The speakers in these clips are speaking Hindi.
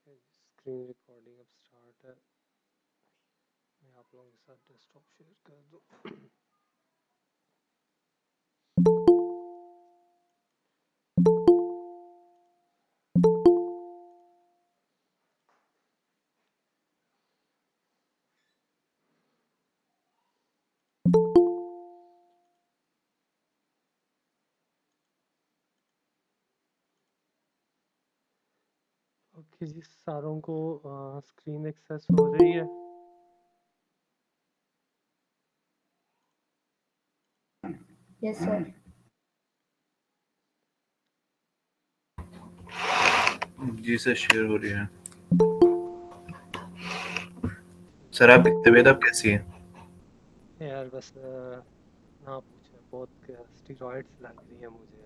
ओके, स्क्रीन रिकॉर्डिंग अब स्टार्ट है। मैं आप लोगों के साथ डेस्कटॉप शेयर कर दूं। ओके जी, सारों को स्क्रीन एक्सेस हो रही है। Yes sir. जी सर, शेयर हो रही है। ठीक सर आपकी तबीयत अब कैसी है? है यार, बस ना पूछे, बहुत स्टीरॉइड्स लग रही है मुझे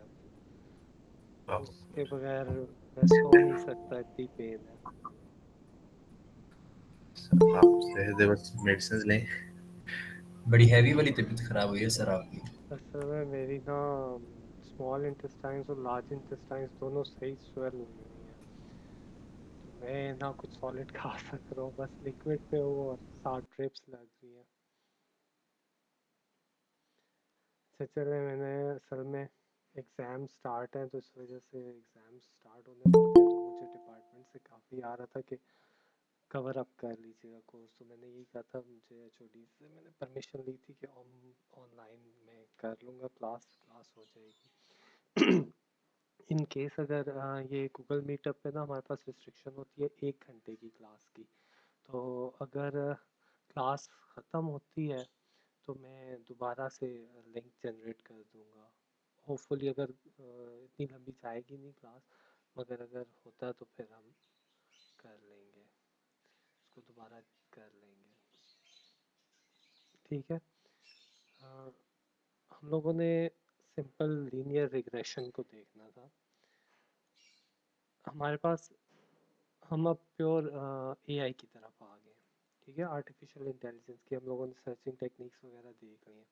अब। उसके बगैर मैं सो नहीं सकता, इतनी पेन है। सर आप जहर बस मेडिसिन लें। बड़ी हैवी वाली तबीयत खराब हुई है सर आपकी। असल में मेरी ना स्मॉल इंटेस्टाइन्स और लार्ज इंटेस्टाइन्स दोनों सही स्वेल हुई हुई हैं। तो मैं ना कुछ सॉलिड खा सक रहा हूँ, बस लिक्विड पे हूँ और 60 ड्रिप्स लग रही है। अच्छा चले, मैंने असल में एग्ज़ाम स्टार्ट हैं तो इस वजह से एग्ज़ाम स्टार्ट होने वाले हैं, तो मुझे डिपार्टमेंट से काफ़ी आ रहा था कि कवर अप कर लीजिएगा कोर्स। तो मैंने यही कहा था, मुझे एचओडी से मैंने परमिशन ली थी कि ऑनलाइन में कर लूँगा, क्लास क्लास हो जाएगी। इन केस अगर ये गूगल मीटअप पे ना हमारे पास रिस्ट्रिक्शन होती है 1 घंटे की क्लास की। तो अगर क्लास ख़त्म होती है तो मैं दोबारा से लिंक जनरेट कर दूँगा। होपफुली अगर इतनी लंबी जाएगी नहीं क्लास, मगर अगर होता है तो फिर हम कर लेंगे, उसको दोबारा कर लेंगे। ठीक है। हम लोगों ने सिंपल लीनियर रिग्रेशन को देखना था। हमारे पास हम अब प्योर एआई की तरफ आ गए। ठीक है, आर्टिफिशियल इंटेलिजेंस की हम लोगों ने सर्चिंग टेक्निक्स वगैरह देख ली हैं।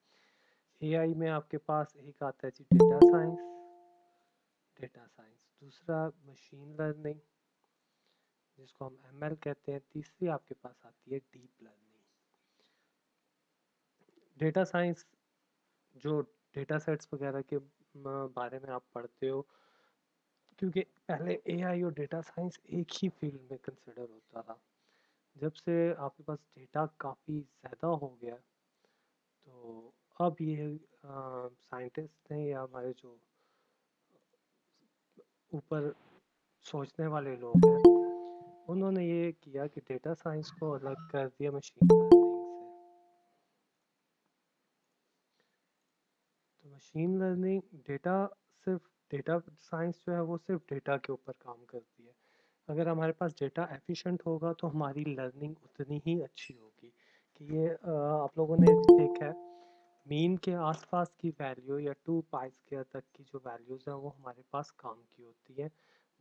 एआई में आपके पास एक आता है जी डेटा साइंस, दूसरा मशीन लर्निंग जिसको हम एमएल कहते हैं, तीसरी आपके पास आती है डीप लर्निंग। डेटा साइंस जो डेटा सेट्स वगैरह के बारे में आप पढ़ते हो, क्योंकि पहले एआई और डेटा साइंस एक ही फील्ड में कंसिडर होता था। जब से आपके पास डेटा काफ़ी ज़्यादा हो गया, तो अब ये साइंटिस्ट हैं या हमारे जो ऊपर सोचने वाले लोग हैं, उन्होंने ये किया कि डेटा साइंस को अलग कर दिया मशीन लर्निंग से। तो मशीन लर्निंग सिर्फ डेटा साइंस जो है वो सिर्फ डेटा के ऊपर काम करती है। अगर हमारे पास डेटा एफिशिएंट होगा तो हमारी लर्निंग उतनी ही अच्छी होगी। कि ये आप लोगों ने देखा है, मीन के आसपास की वैल्यू या 2 पाई स्क्वायर तक की जो वैल्यूज़ हैं वो हमारे पास काम की होती है।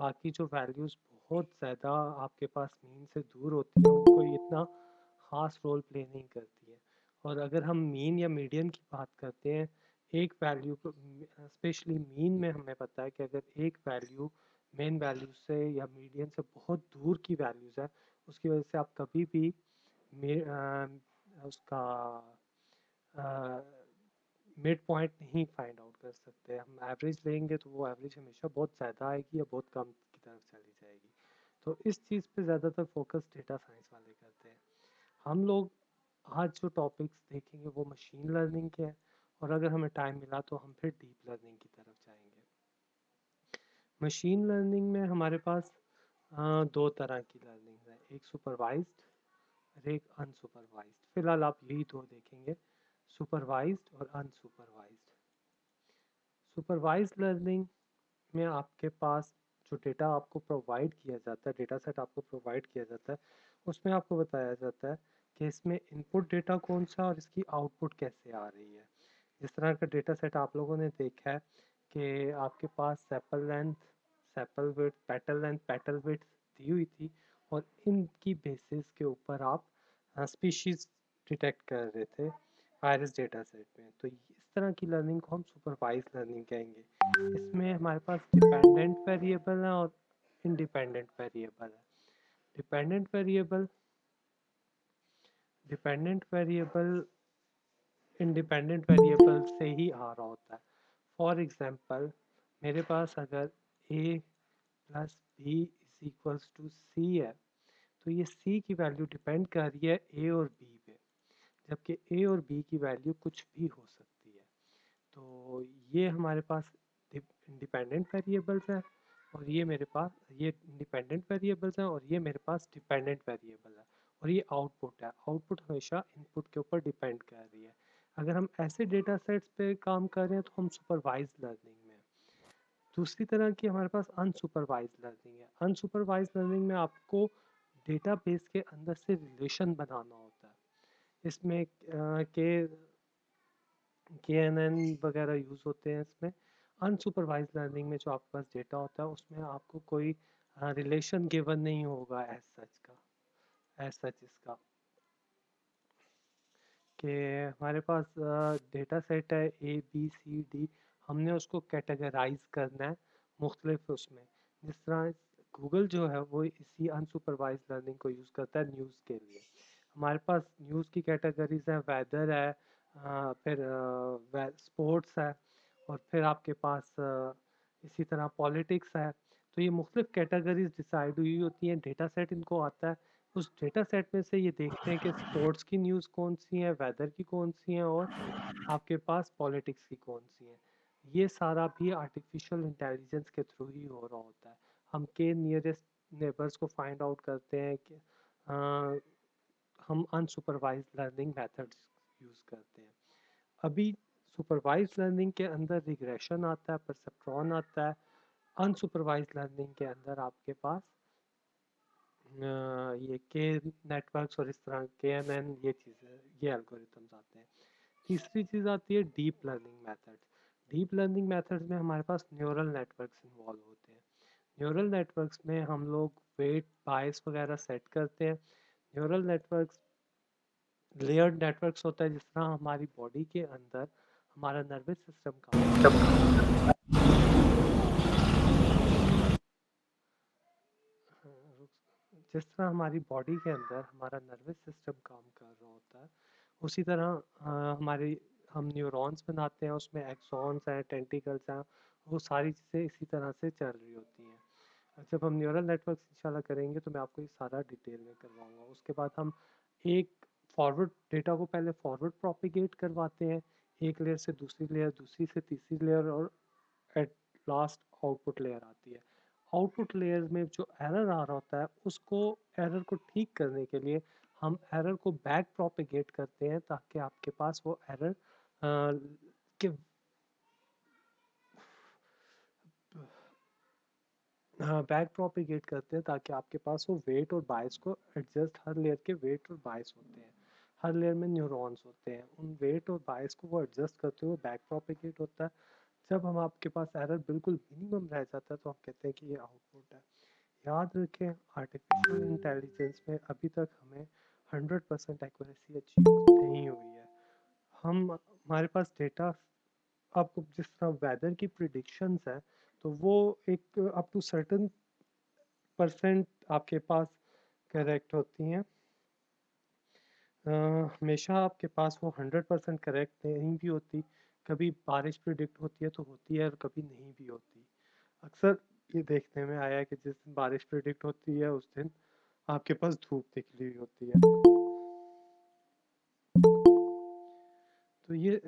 बाकी जो वैल्यूज़ बहुत ज़्यादा आपके पास मीन से दूर होती हैं, वो कोई इतना ख़ास रोल प्ले नहीं करती है। और अगर हम मीन या मीडियन की बात करते हैं, एक वैल्यू को स्पेशली मीन में हमें पता है कि अगर एक वैल्यू मेन वैल्यू से या मीडियन से बहुत दूर की वैल्यूज़ है, उसकी वजह से आप कभी भी उसका मिड पॉइंट नहीं फाइंड आउट कर सकते। हम एवरेज लेंगे तो वो एवरेज हमेशा बहुत ज़्यादा आएगी या बहुत कम की तरफ चली जाएगी। तो इस चीज़ पे ज़्यादातर फोकस डेटा साइंस वाले करते हैं। हम लोग आज जो टॉपिक्स देखेंगे वो मशीन लर्निंग के हैं, और अगर हमें टाइम मिला तो हम फिर डीप लर्निंग की तरफ जाएंगे। मशीन लर्निंग में हमारे पास दो तरह की लर्निंग है, एक सुपरवाइज्ड और एक अनसुपरवाइज्ड। फिलहाल आप यही दो देखेंगे, सुपरवाइज्ड और अनसुपरवाइज्ड। सुपरवाइज्ड लर्निंग में आपके पास जो डेटा आपको प्रोवाइड किया जाता है, डेटा सेट आपको प्रोवाइड किया जाता है, उसमें आपको बताया जाता है कि इसमें इनपुट डेटा कौन सा और इसकी आउटपुट कैसे आ रही है। जिस तरह का डेटा सेट आप लोगों ने देखा है कि आपके पास sepal length, sepal width, petal width दी हुई थी, और इनकी बेसिस के ऊपर आप स्पीशीज डिटेक्ट कर रहे थे आयरिस डेटा सेट में। तो इस तरह की लर्निंग को हम सुपरवाइज लर्निंग कहेंगे। इसमें हमारे पास डिपेंडेंट वेरिएबल है और इंडिपेंडेंट वेरिएबल है। डिपेंडेंट वेरिएबल इंडिपेंडेंट वेरिएबल से ही आ रहा होता है। फॉर एग्जांपल मेरे पास अगर a plus B is equals to C है, तो ये c की वैल्यू डिपेंड कर रही है a और b पे, जबकि a और b की वैल्यू कुछ भी हो सकती है। तो ये हमारे पास इंडिपेंडेंट वेरिएबल्स हैं, और ये मेरे पास ये इंडिपेंडेंट वेरिएबल्स हैं, और ये मेरे पास डिपेंडेंट वेरिएबल है, और ये आउटपुट है। आउटपुट हमेशा इनपुट के ऊपर डिपेंड कर रही है। अगर हम ऐसे डेटा सेट्स पे काम कर रहे हैं तो हम सुपरवाइज लर्निंग में हैं। दूसरी तरह की हमारे पास अनसुपरवाइज लर्निंग है। अनसुपरवाइज लर्निंग में आपको डेटाबेस के अंदर से रिलेशन बनाना होता है। इसमें के एन एन वगैरह यूज़ होते हैं। इसमें अनसुपरवाइज लर्निंग में जो आपके पास डेटा होता है उसमें आपको कोई रिलेशन गिवन नहीं होगा एज सच इसका, कि हमारे पास डेटा सेट है ए बी सी डी, हमने उसको कैटेगराइज करना है मुख्तलिफ उसमें। जिस तरह गूगल जो है वो इसी अनसुपरवाइज लर्निंग को यूज़ करता है न्यूज़ के लिए। हमारे पास न्यूज़ की कैटेगरीज हैं, वेदर है, फिर स्पोर्ट्स है, और फिर आपके पास इसी तरह पॉलिटिक्स है। तो ये मुख्तलिफ कैटेगरीज डिसाइड हुई होती हैं, डेटा सेट इनको आता है। उस डेटा सेट में से ये देखते हैं कि स्पोर्ट्स की न्यूज़ कौन सी है, वेदर की कौन सी है, और आपके पास पॉलिटिक्स की कौन सी है। ये सारा भी आर्टिफिशियल इंटेलिजेंस के थ्रू ही हो रहा होता है। हम के नियरेस्ट नेबर्स को फाइंड आउट करते हैं कि हम अनसुपरवाइज लर्निंग मेथड्स यूज़ करते हैं। अभी सुपरवाइज लर्निंग के अंदर रिग्रेशन आता है, परसेप्ट्रॉन आता है। अनसुपरवाइज लर्निंग के अंदर आपके पास ये के नेटवर्क्स और इस तरह के एन एन ये चीज़ें, ये एल्गोरिथम्स आते हैं। तीसरी चीज़ आती है deep learning methods. Deep learning methods में हमारे पास न्यूरल नेटवर्क्स इन्वॉल्व होते हैं। न्यूरल नेटवर्क्स में हम लोग वेट बायस वगैरह सेट करते हैं। न्यूरल नेटवर्क्स लेयर्ड नेटवर्क्स होता है, जिस तरह हमारी बॉडी के अंदर हमारा नर्वस सिस्टम काम जिस तरह हमारी बॉडी के अंदर हमारा नर्वस सिस्टम काम कर रहा होता है, उसी तरह हमारी हम न्यूरॉन्स बनाते हैं, उसमें एक्सॉन्स हैं, टेंटिकल्स हैं, वो सारी चीज़ें इसी तरह से चल रही होती हैं। जब हम न्यूरल नेटवर्क्स इंशाल्लाह करेंगे तो मैं आपको ये सारा डिटेल में करवाऊंगा। उसके बाद हम एक फॉरवर्ड डेटा को पहले फॉरवर्ड प्रोपिगेट करवाते हैं, एक लेयर से दूसरी लेयर, दूसरी से तीसरी लेयर, और एट लास्ट आउटपुट लेयर आती है। आउटपुट लेयर में जो एरर आ रहा होता है, उसको एरर को ठीक करने के लिए हम एरर को बैक प्रोपिगेट करते हैं, ताकि आपके पास वो एरर के बैक प्रोपिगेट करते हैं, ताकि आपके पास वो वेट और बायस को एडजस्ट, हर लेयर के वेट और बायस होते हैं, हर लेयर में न्यूरॉन्स होते हैं, उन वेट और बायस को वो एडजस्ट करते हुए बैक प्रोपिगेट होता है। जब हम आपके पास एरर बिल्कुल मिनिमम रह जाता है तो हम कहते हैं कि ये आउटपुट है। याद रखें, आर्टिफिशियल इंटेलिजेंस में अभी तक हमें 100% एक्यूरेसी अचीव नहीं हुई है। हमारे पास डेटा, अब जिस तरह वेदर की प्रिडिक्शंस है, तो वो एक अप टू सर्टेन परसेंट आपके पास करेक्ट होती हैं। हमेशा आपके पास वो 100% करेक्ट नहीं भी होती। कभी बारिश प्रिडिक्ट होती है तो होती है, और कभी नहीं भी होती। अक्सर ये देखने में आया है कि जिस दिन बारिश प्रिडिक्ट होती है उस दिन आपके पास धूप निकली हुई होती है। तो ये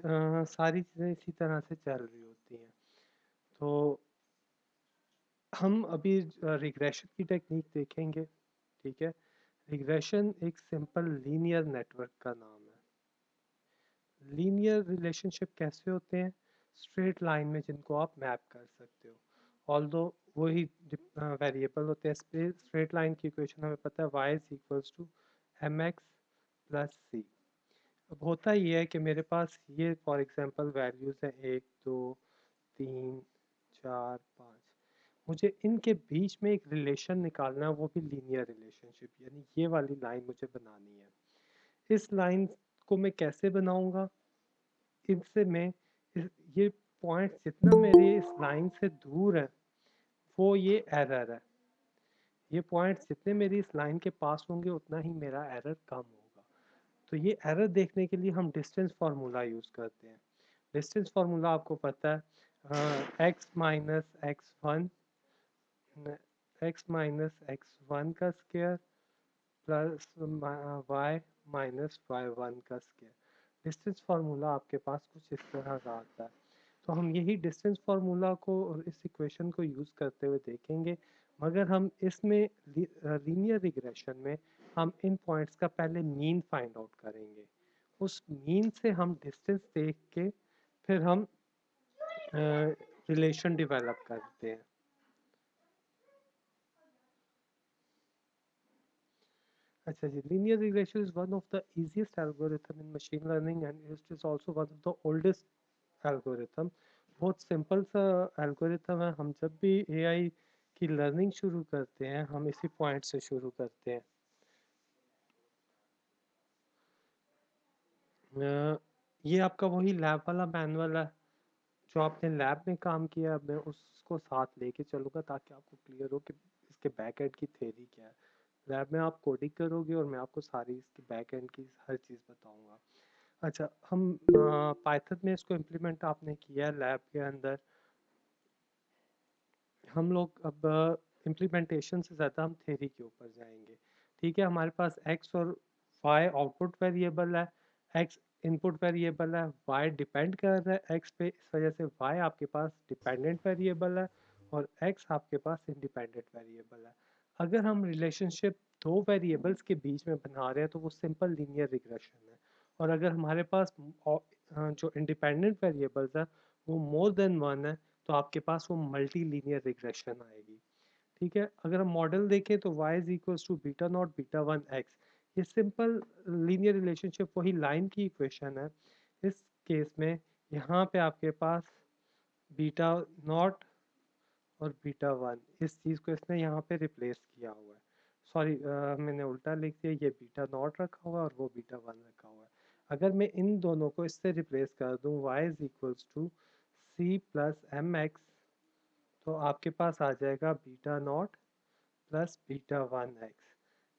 सारी चीज़ें इसी तरह से चल रही होती हैं। तो हम अभी रिग्रेशन की टेक्निक देखेंगे, ठीक है। रिग्रेशन एक सिंपल लीनियर नेटवर्क का नाम है। लीनियर रिलेशनशिप कैसे होते हैं? स्ट्रेट लाइन में जिनको आप मैप कर सकते हो, ऑल्दो वही वेरिएबल होते हैं। स्ट्रेट लाइन की इक्वेशन हमें पता है, y is equals to M X plus C. अब होता ये है कि मेरे पास ये फॉर एग्जांपल वैल्यूज़ हैं 1 2 3 4 5। मुझे इनके बीच में एक रिलेशन निकालना है, वो भी लीनियर रिलेशनशिप, यानी ये वाली लाइन मुझे बनानी है। इस लाइन को मैं कैसे बनाऊंगा? इनसे मैं ये पॉइंट जितना मेरे इस लाइन से दूर है, वो ये एरर है। ये पॉइंट्स जितने मेरी इस लाइन के पास होंगे उतना ही मेरा एरर कम होगा। तो ये एरर देखने के लिए हम डिस्टेंस फार्मूला यूज़ करते हैं। डिस्टेंस फार्मूला आपको पता है, x माइनस x1 का square plus y minus y1 का स्क्वायर। डिस्टेंस फार्मूला आपके पास कुछ इस तरह का आता है। तो हम यही डिस्टेंस फार्मूला को और इस इक्वेशन को यूज़ करते हुए देखेंगे, मगर हम इसमें लीनियर रिग्रेशन में हम इन पॉइंट्स का पहले मीन फाइंड आउट करेंगे। उस मीन से हम डिस्टेंस देख के फिर हम रिलेशन डेवलप करते हैं। अच्छा जी, linear regression is one of the easiest algorithm in machine learning and it is also one of the oldest algorithm। बहुत सिंपल सा एल्गोरिथम है। हम जब भी एआई की लर्निंग शुरू करते हैं हम इसी पॉइंट से शुरू करते हैं। ये आपका वही लैब वाला मैनुअल है जो आपने लैब में काम किया। मैं उसको साथ लेके चलूँगा ताकि आपको क्लियर हो कि इसके बैक एंड की थ्योरी क्या है। लैब में आप कोडिंग करोगे और मैं आपको सारी इसकी बैक एंड की हर चीज़ बताऊंगा। अच्छा, हम पाइथन में इसको इम्प्लीमेंट आपने किया है लैब के अंदर। हम लोग अब इम्प्लीमेंटेशन से ज़्यादा हम थ्योरी के ऊपर जाएंगे। ठीक है, हमारे पास x और y आउटपुट वेरिएबल है, x इनपुट वेरिएबल है, y डिपेंड कर रहा है x पे, इस वजह से y आपके पास डिपेंडेंट वेरिएबल है और x आपके पास इंडिपेंडेंट वेरिएबल है। अगर हम रिलेशनशिप दो वेरिएबल्स के बीच में बना रहे हैं तो वो सिंपल लीनियर रिग्रेशन है। और अगर हमारे पास जो इंडिपेंडेंट वेरिएबल्स है वो मोर देन वन है तो आपके पास वो मल्टी लीनियर रिग्रेशन आएगी। ठीक है, अगर हम मॉडल देखें तो y is equals to beta naught beta one X. ये सिंपल लीनियर रिलेशनशिप वही लाइन की इक्वेशन है। इस केस में यहाँ पे आपके पास बीटा नॉट और बीटा वन, इस चीज़ को इसने यहाँ पे रिप्लेस किया हुआ है। सॉरी, मैंने उल्टा लिख दिया, ये बीटा नॉट रखा हुआ है और वो बीटा वन रखा हुआ है। अगर मैं इन दोनों को इससे रिप्लेस कर दूँ y is equals to C plus M X, तो आपके पास आ जाएगा beta naught plus beta one X.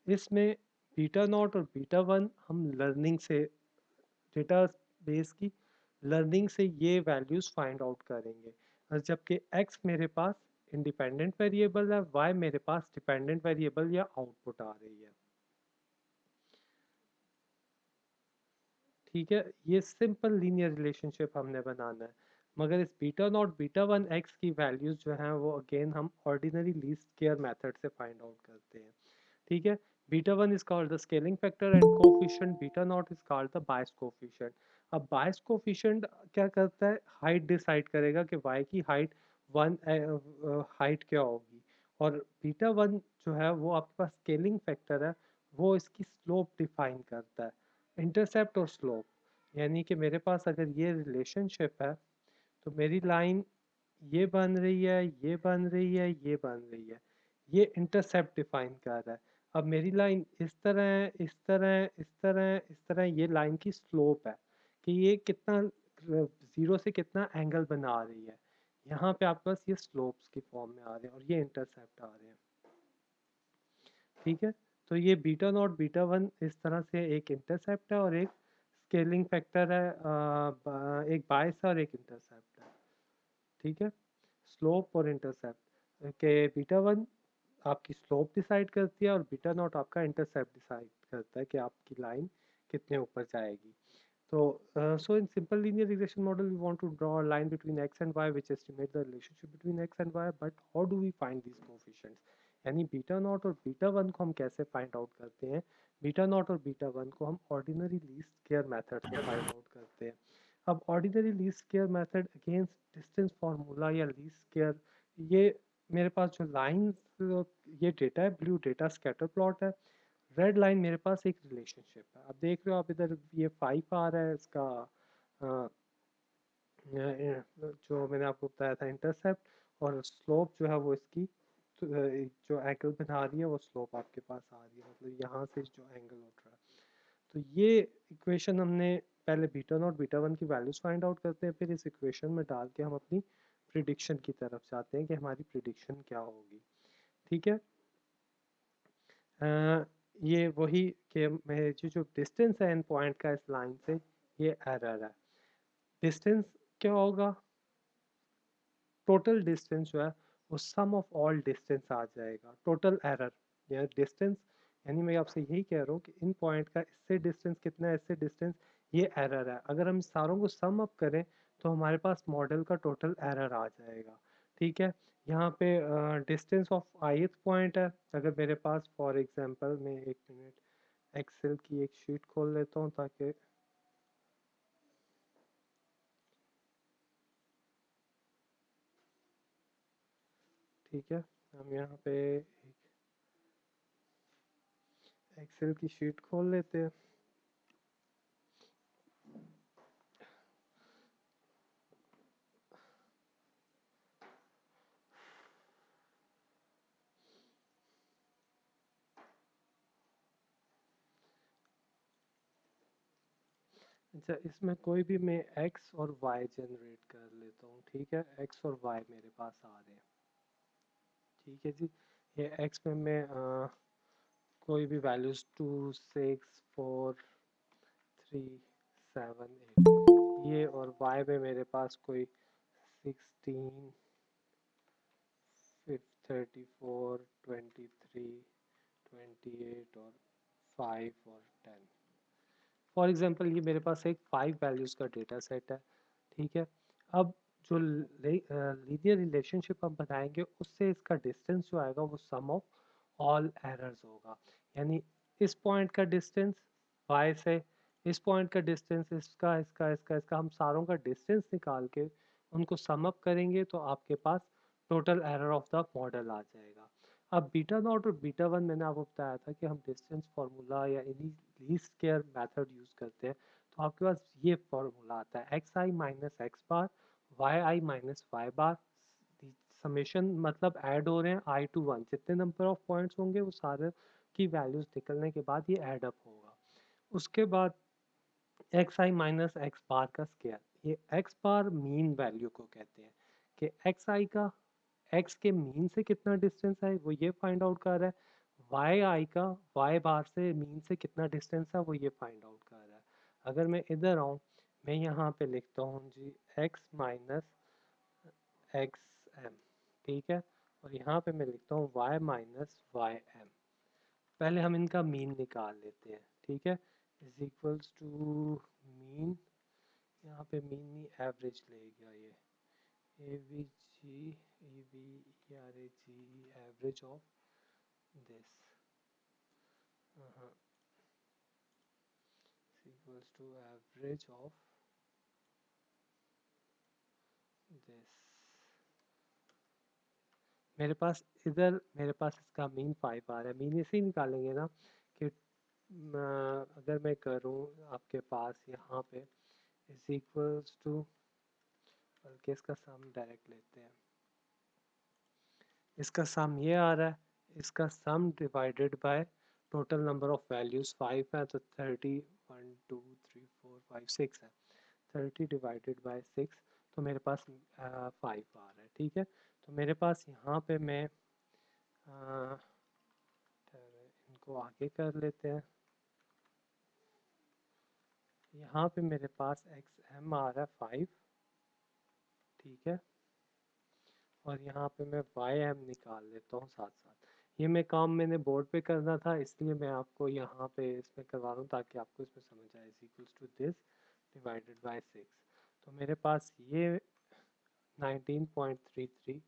इसमें बीटा नॉट और बीटा वन हम लर्निंग से, डेटा बेस की लर्निंग से ये वैल्यूज़ फाइंड आउट करेंगे। और जबकि x मेरे पास इंडिपेंडेंट वेरिएबल है, y मेरे पास डिपेंडेंट वेरिएबल या आउटपुट आ रही है। ठीक है, ये सिंपल लीनियर रिलेशनशिप हमने बनाना है। मगर इस beta naught beta one x की वैल्यूज़ जो हैं वो अगेन हम ऑर्डिनरी लीस्ट स्क्वायर मेथड से फाइंड आउट करते हैं। ठीक है, beta one is called the scaling factor and coefficient beta not is called the bias coefficient. अब बायस कोफिशिएंट क्या करता है, हाइट डिसाइड करेगा कि y की हाइट वन हाइट क्या होगी। और बीटा वन जो है वो आपके पास स्केलिंग फैक्टर है, वो इसकी स्लोप डिफाइन करता है, इंटरसेप्ट और स्लोप। यानी कि मेरे पास अगर ये रिलेशनशिप है तो मेरी लाइन ये बन रही है, ये बन रही है, ये बन रही है, ये इंटरसेप्ट डिफाइन कर रहा है। अब मेरी लाइन इस तरह है, इस तरह है, इस तरह है, इस तरह है, ये लाइन की स्लोप है कि ये कितना ज़ीरो से कितना एंगल बना रही है। यहाँ पे आपके पास ये स्लोप्स की फॉर्म में आ रहे हैं और ये इंटरसेप्ट आ रहे हैं। ठीक है, तो ये बीटा नॉट बीटा वन इस तरह से एक इंटरसेप्ट है और एक स्केलिंग फैक्टर है, एक बायस है और एक इंटरसेप्ट है। ठीक है, स्लोप और इंटरसेप्ट के बीटा वन आपकी स्लोप डिसाइड करती है और बीटा नॉट आपका इंटरसेप्ट डिसाइड करता है कि आपकी लाइन कितने ऊपर जाएगी। So, so in simple linear regression model, we want to draw a line between x and y, which estimate the relationship between x and y. But how do we find these coefficients? यानी बीटा नॉट और बीटा वन को हम कैसे फाइंड आउट करते हैं? बीटा नॉट और बीटा वन को हम ऑर्डिनरी लीस्ट स्क्वायर मेथड से फाइंड आउट करते हैं। अब ordinary least square method against distance formula या लीस्ट स्क्वायर, ये मेरे पास जो लाइंस, ये डेटा है, ब्लू डेटा स्कैटर प्लॉट है, रेड लाइन मेरे पास एक रिलेशनशिप है। अब देख रहे हो आप इधर ये 5 आ रहा है इसका, अ, जो मैंने आपको बताया था इंटरसेप्ट, और स्लोप जो है वो इसकी जो एंगल बना रही है वो स्लोप आपके पास आ रही है, मतलब यहाँ से जो एंगल उठ रहा है। तो ये इक्वेशन हमने पहले बीटा नॉट बीटा वन की वैल्यूज फाइंड आउट करते हैं, फिर इस इक्वेशन में डाल के हम अपनी प्रिडिक्शन की तरफ जाते हैं कि हमारी प्रिडिक्शन क्या होगी। ठीक है, ये वही कि मेरे जो डिस्टेंस है इन पॉइंट का इस लाइन से, ये एरर है। डिस्टेंस क्या होगा? टोटल डिस्टेंस जो है वो सम ऑफ ऑल डिस्टेंस आ जाएगा। टोटल एरर या डिस्टेंस, यानी मैं आपसे यही कह रहा हूँ कि इन पॉइंट का इससे डिस्टेंस कितना है, इससे डिस्टेंस, ये एरर है। अगर हम सारों को सम अप करें तो हमारे पास मॉडल का टोटल एरर आ जाएगा। ठीक है, यहाँ पे डिस्टेंस ऑफ ith पॉइंट है। अगर मेरे पास फॉर एग्जांपल, मैं एक मिनट एक्सेल की एक शीट खोल लेता हूँ ताकि ठीक है, हम यहाँ पे एक्सेल की शीट खोल लेते हैं। अच्छा, इसमें कोई भी मैं x और y जनरेट कर लेता हूँ। ठीक है, x और y मेरे पास आ रहे हैं। ठीक है जी, ये x में मैं कोई भी वैल्यूज 2 6 4 3 7 8, ये, और y में मेरे पास कोई 16 34 23 28 और 5 और 10। फॉर एग्जांपल ये मेरे पास एक 5 वैल्यूज़ का डेटा सेट है। ठीक है, अब जो लीनियर रिलेशनशिप हम बनाएंगे उससे इसका डिस्टेंस जो आएगा वो सम ऑफ ऑल एरर्स होगा। यानी इस पॉइंट का डिस्टेंस y से इस पॉइंट का डिस्टेंस, इसका इसका इसका इसका, हम सारों का डिस्टेंस निकाल के उनको सम अप करेंगे तो आपके पास total error of the model आ जाएगा। अब बीटा नॉट और बीटा वन मैंने आपको बताया था कि हम डिस्टेंस फार्मूला या इन्हीं लीस्ट स्क्वायर मेथड यूज़ करते हैं। तो आपके पास ये फार्मूला आता है x I minus x bar Y I minus Y bar. Summation मतलब ऐड हो रहे हैं आई टू वन, जितने नंबर ऑफ पॉइंट्स होंगे वो सारे की वैल्यूज निकलने के बाद ये ऐड अप होगा। उसके बाद एक्स आई माइनस एक्स बार का स्क्वायर, ये एक्स बार मीन वैल्यू को कहते हैं कि एक्स आई का एक्स के मीन से कितना डिस्टेंस है वो ये फाइंड आउट कर रहा है। वाई आई का वाई बार से मीन से कितना डिस्टेंस है वो ये फाइंड आउट कर रहा है। अगर मैं इधर आऊँ, मैं यहाँ पे लिखता हूँ जी एक्स माइनस एक्स एम। ठीक है, और यहाँ पे मैं लिखता हूँ वाई माइनस वाई एम। पहले हम इनका मीन निकाल लेते हैं। ठीक है, इज इक्वल्स टू मीन, यहाँ पे मीन नहीं एवरेज लेगा ये, A V G E V E R A G average of this equals to average of this। मेरे पास इधर मेरे पास इसका मीन 5 आ रहा है। मीन इसे ही निकालेंगे ना कि अगर मैं करूँ आपके पास यहाँ पे इज इक्वल्स टू, बल्कि इसका सम डायरेक्ट लेते हैं। इसका सम ये आ रहा है, इसका सम divided by total number of values 5 है तो 30 1 2 3 4 5 6 है। 30 डिवाइडेड बाय 6 तो मेरे पास 5 आ रहा है। ठीक है, तो मेरे पास यहाँ पे मैं इनको आगे कर लेते हैं। यहाँ पे मेरे पास एक्स एम आ रहा है 5। ठीक है, और यहाँ पे मैं वाई एम निकाल लेता हूँ साथ साथ। ये मैं काम मैंने बोर्ड पे करना था इसलिए मैं आपको यहाँ पे इसमें करवा रहा हूँ ताकि आपको इसमें समझ आए। Is equals to this divided by 6, तो मेरे पास ये 19.33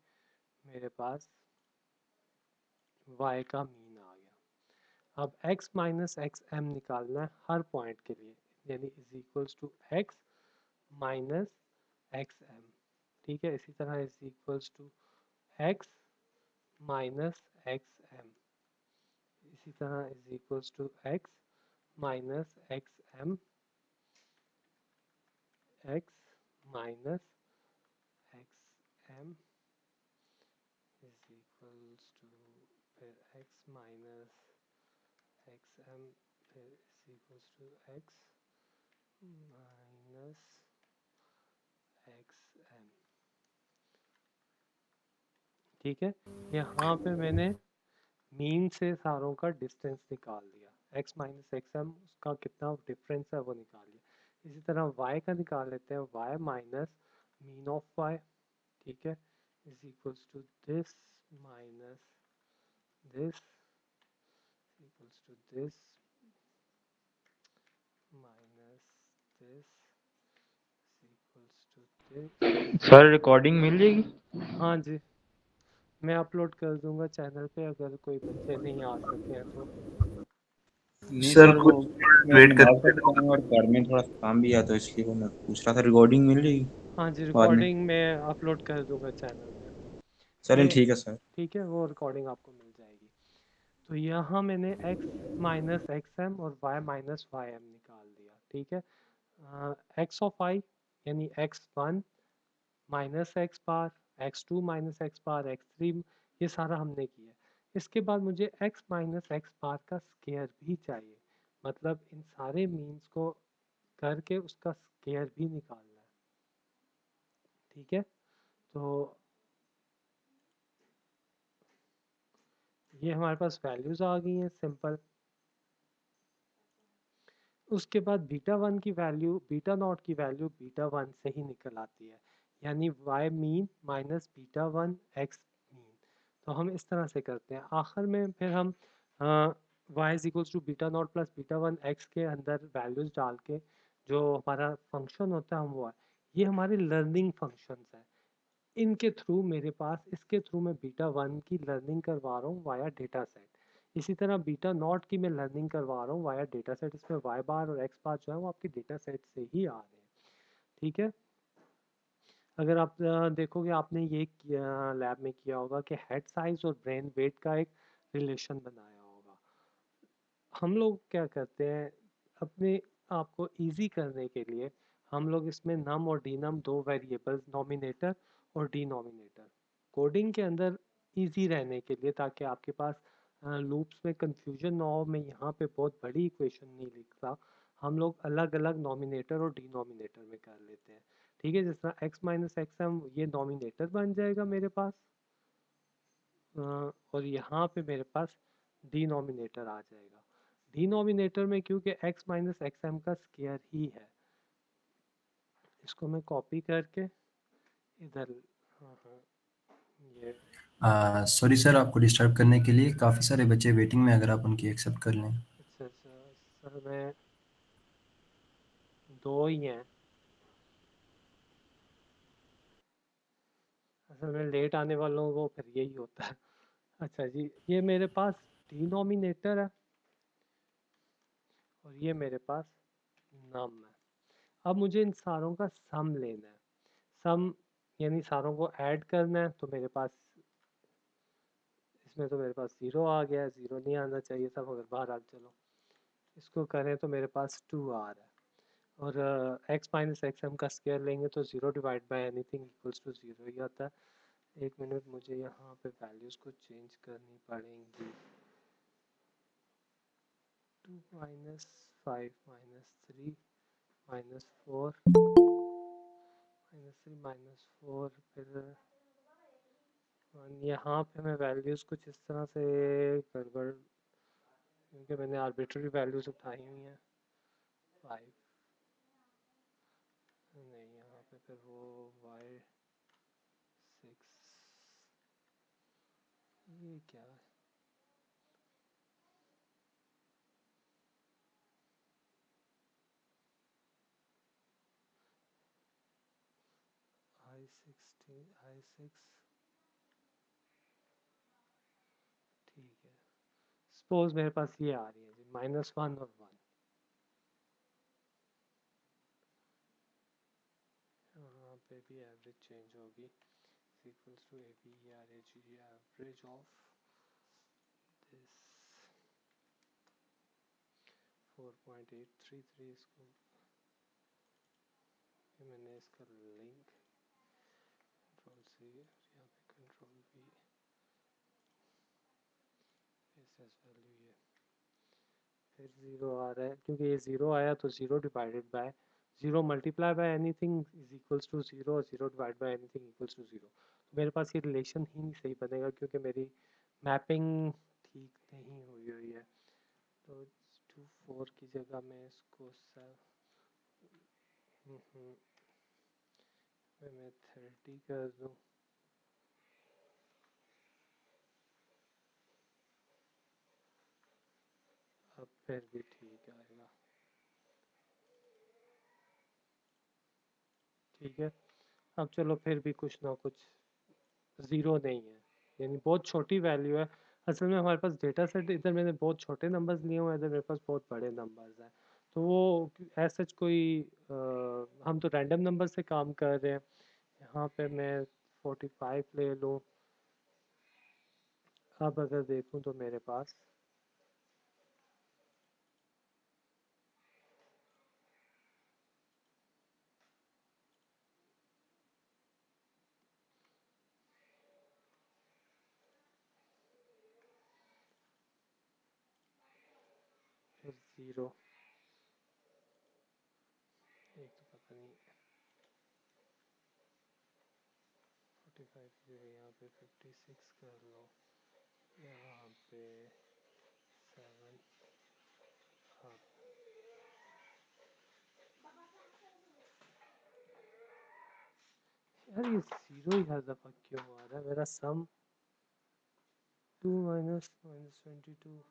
मेरे पास y का मीन आ गया। अब x माइनस एक्स एम निकालना है हर पॉइंट के लिए, यानी is equals to x minus X M. ठीक है, इसी तरह is equals to x minus X M, इसी तरह is equals to x minus X M, x minus X M is equals to फिर x माइनस एक्स एम फिर is equals to x minus X M. ठीक है, यहाँ पे मैंने मीन से सारों का डिस्टेंस निकाल लिया, x माइनस एक्स एम उसका कितना डिफरेंस है वो निकाल लिया। इसी तरह y का निकाल लेते हैं, y minus mean of y, ठीक है, is equals to this minus this equals to this minus this equals to this. Sir recording मिल जाएगी? हाँ जी, मैं अपलोड कर दूंगा चैनल पे, अगर कोई बच्चे नहीं आ सके हैं तो। नहीं सर सर, वो कुछ मैं वेट नमाज का करके भी टाइम और घर में थोड़ा काम भी है, तो इसलिए वो मैं पूछ रहा था रिकॉर्डिंग मिल जाएगी हाँ जी, बाद में? रिकॉर्डिंग मैं अपलोड कर दूंगा चैनल पे। चलें ये ठीक है सर। ठीक है, वो रिकॉर्डिंग आपको मिल जाएगी। तो यहाँ मैंने x माइनस एक्स एम और y माइनस वाई एम निकाल दिया, ठीक है। x ऑफ i यानी x1 माइनस एक्स बार, x2 माइनस एक्स बार, x3, ये सारा हमने किया। इसके बाद मुझे x माइनस एक्स बार का स्केयर भी चाहिए, मतलब इन सारे मीन्स को करके उसका स्केयर भी निकालना है, ठीक है। तो ये हमारे पास वैल्यूज आ गई हैं सिंपल। उसके बाद बीटा वन की वैल्यू, बीटा नॉट की वैल्यू बीटा वन से ही निकल आती है, यानी Y mean minus beta one X mean. तो हम इस तरह से करते हैं, आखिर में फिर हम Y is equals to beta naught plus beta one X के अंदर वैल्यूज डाल के जो हमारा फंक्शन होता है हम वो है, ये हमारे लर्निंग फंक्शंस है। इनके थ्रू मेरे पास, इसके थ्रू मैं बीटा वन की लर्निंग करवा रहा हूँ वाया डेटा सेट। इसी तरह बीटा नॉट की मैं लर्निंग करवा रहा हूँ वाया डेटा सेट। इसमें वाई बार और एक्स बार जो है वो आपके डेटा सेट से ही आ रहे हैं, ठीक है। अगर आप देखोगे, आपने ये लैब में किया होगा कि हेड साइज और ब्रेन वेट का एक रिलेशन बनाया होगा। हम लोग क्या करते हैं, अपने आप को ईजी करने के लिए हम लोग इसमें नम और डी नम दो वेरिएबल्स, नोमिनेटर और डिनोमिनेटर, कोडिंग के अंदर इजी रहने के लिए, ताकि आपके पास लूप्स में कंफ्यूजन ना हो। मैं यहाँ पे बहुत बड़ी इक्वेशन नहीं लिखता, हम लोग अलग अलग नोमिनेटर और डिनोमिनेटर में कर लेते हैं, ठीक है। जिस तरह x माइनस एक्स एम ये नोमिनेटर बन जाएगा मेरे पास, और यहाँ पे मेरे पास डिनोमिनेटर आ जाएगा। डिनोमिनेटर में क्योंकि x माइनस एक्स एम का स्केयर ही है, इसको मैं कॉपी करके इधर, हाँ हाँ, ये सॉरी सर, आपको डिस्टर्ब करने के लिए। काफ़ी सारे बच्चे वेटिंग में, अगर आप उनकी एक्सेप्ट कर लें। अच्छा अच्छा सर, मैं दो ही हैं असल में, लेट आने वालों को फिर यही होता है। अच्छा जी, ये मेरे पास डिनोमिनेटर है और ये मेरे पास नम है। अब मुझे इन सारों का सम लेना है, सम यानी सारों को ऐड करना है। तो मेरे पास, इसमें तो मेरे पास ज़ीरो आ गया है, ज़ीरो नहीं आना चाहिए था मगर बहरहाल चलो इसको करें तो मेरे पास टू आ रहा है। और x माइनस एक्स एम का स्केयर लेंगे तो zero divide by anything equals to zero ही आता है। एक मिनट, मुझे यहाँ पे वैल्यूज़ को चेंज करनी पड़ेंगी। Two minus five minus three minus four minus three minus four, फिर यहाँ पे मैं वैल्यूज़ कुछ इस तरह से गड़बड़, क्योंकि मैंने आर्बिट्ररी वैल्यूज़ उठाई हुई हैं। फाइव नहीं, यहाँ पे फिर वो वाई सिक्स, ये क्या है, आई सिक्सटीन आई सिक्स, ठीक है। सपोज मेरे पास ये आ रही है जी माइनस वन और वन, यहाँ पे भी एवरेज चेंज होगी, equals to A B R A G average of this 4.833। इसको ये मैंने इसका लिंक कंट्रोल सी, यहाँ पे कंट्रोल वी, एस वैल्यू ये, फिर ज़ीरो आ रहा है क्योंकि ये ज़ीरो आया तो zero divided by zero multiply by anything is equals to zero, और zero divide by anything equals to zero. तो मेरे पास ये रिलेशन ही नहीं सही बनेगा, क्योंकि मेरी मैपिंग ठीक तो 2 4 की जगह मैं इसको मैं 30 कर दूं। अब फिर भी ठीक आएगा। ठीक है, अब चलो फिर भी कुछ ना कुछ, ज़ीरो नहीं है यानी बहुत छोटी वैल्यू है। असल में हमारे पास डेटा सेट, इधर मैंने बहुत छोटे नंबर्स लिए हुए हैं, इधर मेरे पास बहुत बड़े नंबर्स हैं। तो वो ऐसा कोई हम तो रैंडम नंबर से काम कर रहे हैं। यहाँ पे मैं 45 ले लूँ। अब अगर देखूँ तो मेरे पास ज़ीरो, एक तो पता नहीं 45 की जगह यहाँ पे 56 कर लो, यहाँ पे 7। हाँ यार, ये ज़ीरो ही हर दफ़ा क्यों आ रहा है? मेरा सम 2 माइनस 22।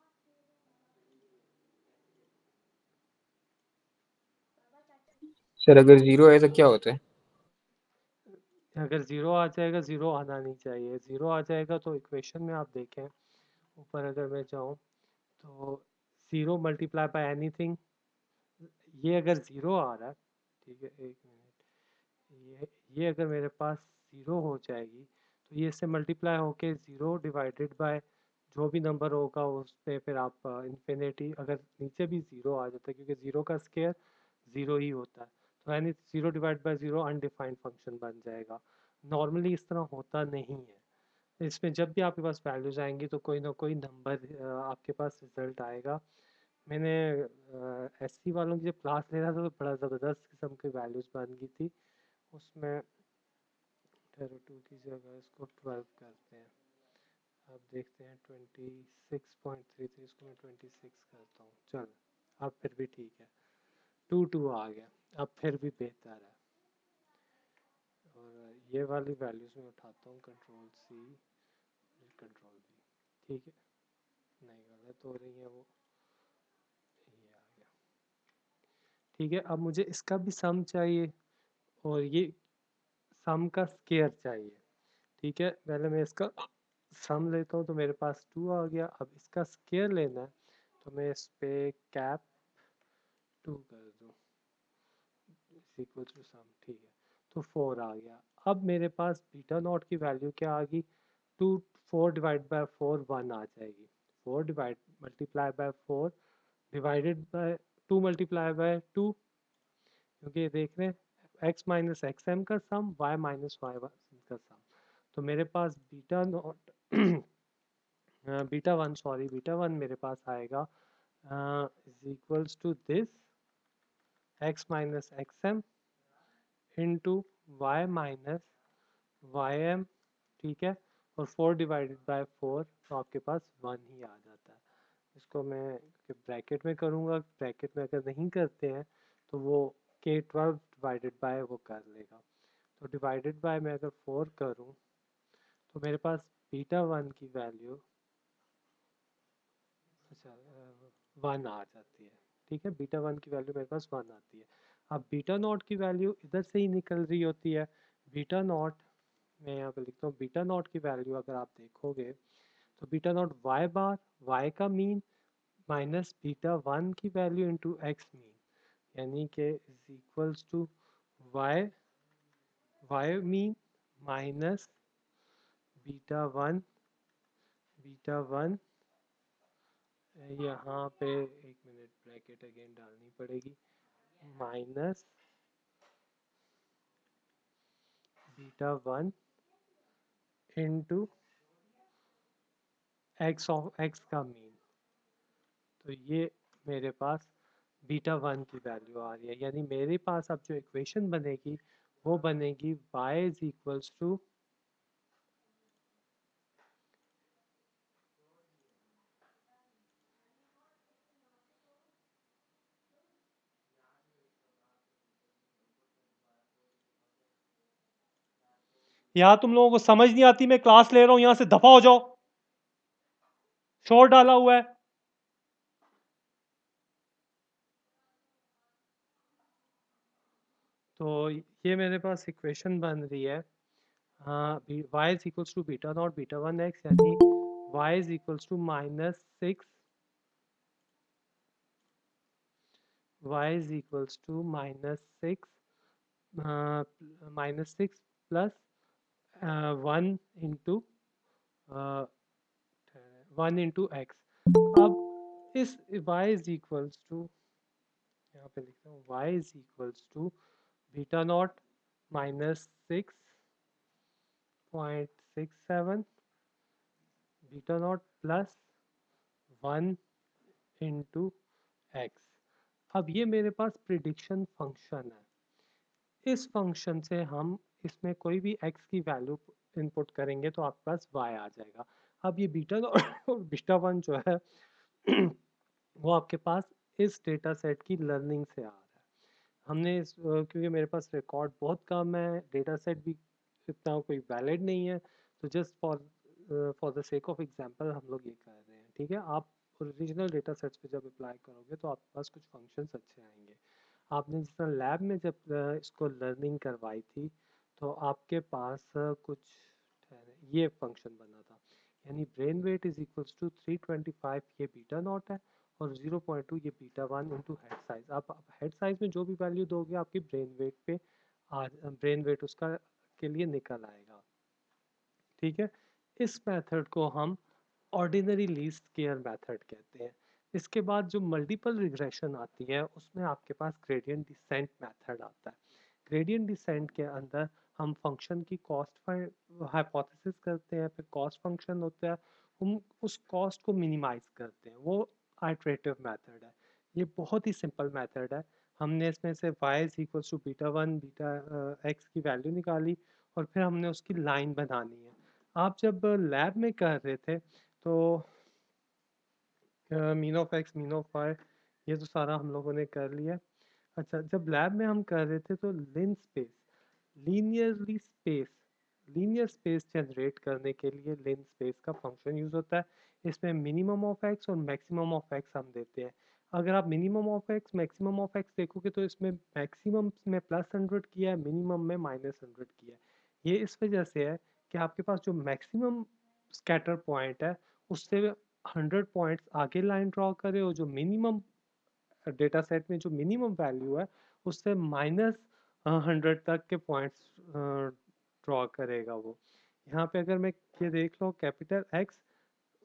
सर अगर जीरो है तो क्या होता है? अगर ज़ीरो आ जाएगा, ज़ीरो आना नहीं चाहिए, ज़ीरो आ जाएगा तो इक्वेशन में आप देखें ऊपर अगर मैं जाऊँ तो ज़ीरो मल्टीप्लाई बाय एनीथिंग, ये अगर ज़ीरो आ रहा है, ठीक है, एक मिनट, ये अगर मेरे पास ज़ीरो हो जाएगी तो ये इससे मल्टीप्लाई होके ज़ीरो डिवाइडेड बाय जो भी नंबर होगा उस पे फिर आप इन्फिनिटी, अगर नीचे भी ज़ीरो आ जाता है क्योंकि ज़ीरो का स्क्वायर ज़ीरो ही होता है, तो यानी zero divide by zero undefined function बन जाएगा। नॉर्मली इस तरह होता नहीं है। इसमें जब भी आपके पास वैल्यूज आएंगी तो कोई ना कोई नंबर आपके पास रिजल्ट आएगा। मैंने एससी वालों की जब क्लास ले रहा था तो बड़ा ज़बरदस्त किस्म की वैल्यूज बन गई थी उसमें। 2 की जगह इसको 12 करते हैं। अब देखते हैं 26.33, इसको मैं 26 करता हूँ। चल, अब फिर भी ठीक है, 2 आ गया, अब फिर भी बेहतर है। और ये वाली वैल्यूज में उठाता हूँ, कंट्रोल सी, कंट्रोल वी, ठीक है, नहीं गलत हो रही है वो, ये आ गया। ठीक है, अब मुझे इसका भी सम चाहिए और ये सम का स्केयर चाहिए। ठीक है, पहले मैं इसका सम लेता हूँ तो मेरे पास 2 आ गया। अब इसका स्केयर लेना है तो मैं इस पे कैप 2 कर दूँ इक्वल टू सम, ठीक है, तो 4 आ गया। अब मेरे पास बीटा नॉट की वैल्यू क्या आ गई? 2, 4 डिवाइड बाय 4 1 आ जाएगी। 4 divide multiply by 4 divided by 2 multiply by 2, क्योंकि ये देख रहे हैं x माइनस एक्स एम का सम, y माइनस वाई का सम। तो मेरे पास बीटा नॉट बीटा वन मेरे पास आएगा is equals to this x minus X M into Y minus Y M, ठीक है, और 4 डिवाइडेड बाय 4 तो आपके पास 1 ही आ जाता है। इसको मैं ब्रैकेट में करूँगा, ब्रैकेट में अगर नहीं करते हैं तो वो k12 डिवाइडेड बाय वो कर लेगा। तो डिवाइडेड बाय मैं अगर 4 करूँ तो मेरे पास बीटा वन की वैल्यू अच्छा 1 आ जाती है। ठीक है, बीटा वन की वैल्यू मेरे पास 1 आती है। अब बीटा नॉट की वैल्यू इधर से ही निकल रही होती है। बीटा नॉट मैं यहाँ पे लिखता हूँ, बीटा नॉट की वैल्यू अगर आप देखोगे तो beta naught Y bar, Y का मीन माइनस बीटा वन की वैल्यू इंटू एक्स मीन, यानी कि is equals to Y, Y mean minus beta one यहाँ पे एक मिनट ब्रैकेट अगेन डालनी पड़ेगी, minus beta one into X of X का मीन। तो ये मेरे पास बीटा वन की वैल्यू आ रही है, यानी मेरे पास अब जो इक्वेशन बनेगी वो बनेगी y इज इक्वल्स टू यहाँ तुम लोगों को समझ नहीं आती, मैं क्लास ले रहा हूँ, यहाँ से दफा हो जाओ, शोर डाला हुआ है। तो ये मेरे पास इक्वेशन बन रही है, हाँ, y is equals to beta naught beta 1x, यानी y is equals to -6, y is equals to -6 plus 1 into 1 into x। अब इस y इज इक्वल्स टू, यहाँ पे लिखता हूँ y is equals to beta naught -6.67 beta naught plus 1 into X. अब ये मेरे पास प्रिडिक्शन फंक्शन है। इस फंक्शन से हम इसमें कोई भी x की वैल्यू इनपुट करेंगे तो आपके पास y आ जाएगा। अब ये बीटा बीटा 1 जो है वो आपके पास इस डेटा सेट की लर्निंग से आ रहा है। हमने क्योंकि मेरे पास रिकॉर्ड बहुत कम है, डेटा सेट भी इतना कोई वैलिड नहीं है, तो just for the sake of example हम लोग ये कर रहे हैं। ठीक है, आप ओरिजिनल डेटा सेट्स पे जब अप्लाई करोगे तो आपके पास कुछ फंक्शंस अच्छे आएंगे। आपने जिस तरह लैब में जब इसको लर्निंग करवाई थी तो आपके पास कुछ ये फंक्शन बना था, यानी brain weight is equals to 325, ये बीटा नॉट है, और 0.2 ये बीटा 1 इंटू हेड साइज। आप हेड साइज में जो भी वैल्यू दोगे आपकी ब्रेन वेट पे ब्रेन वेट उसका के लिए निकल आएगा। ठीक है, इस मेथड को हम ऑर्डिनरी लीस्ट स्क्वेयर मेथड कहते हैं। इसके बाद जो मल्टीपल रिग्रेशन आती है उसमें आपके पास ग्रेडियंट डिसेंट मेथड आता है। ग्रेडियंट डिसेंट के अंदर हम फंक्शन की कॉस्ट हाइपोथेसिस करते हैं, फिर कॉस्ट फंक्शन होता है, हम उस कॉस्ट को मिनिमाइज करते हैं, वो आइट्रेटिव मेथड है। ये बहुत ही सिंपल मेथड है। हमने इसमें से y is equals to beta 1 beta x की वैल्यू निकाली और फिर हमने उसकी लाइन बनानी है। आप जब लैब में कर रहे थे तो mean of X mean of Y ये तो सारा हम लोगों ने कर लिया। अच्छा, जब लैब में हम कर रहे थे तो linspace linearly space linear space generate करने के लिए लिन स्पेस का फंक्शन यूज होता है। इसमें मिनिमम ऑफ एक्स और मैक्सिमम ऑफ एक्स हम देते हैं। अगर आप minimum of X maximum of X देखोगे तो इसमें मैक्सिमम में +100 किया है, मिनिमम में -100 किया है। ये इस वजह से है कि आपके पास जो मैक्सिमम स्कैटर पॉइंट है उससे 100 पॉइंट्स आगे लाइन ड्रॉ करे, और जो मिनिमम डेटा सेट में जो मिनिमम वैल्यू है उससे -100 तक के पॉइंट्स ड्रॉ करेगा वो। यहाँ पे अगर मैं ये देख लो कैपिटल एक्स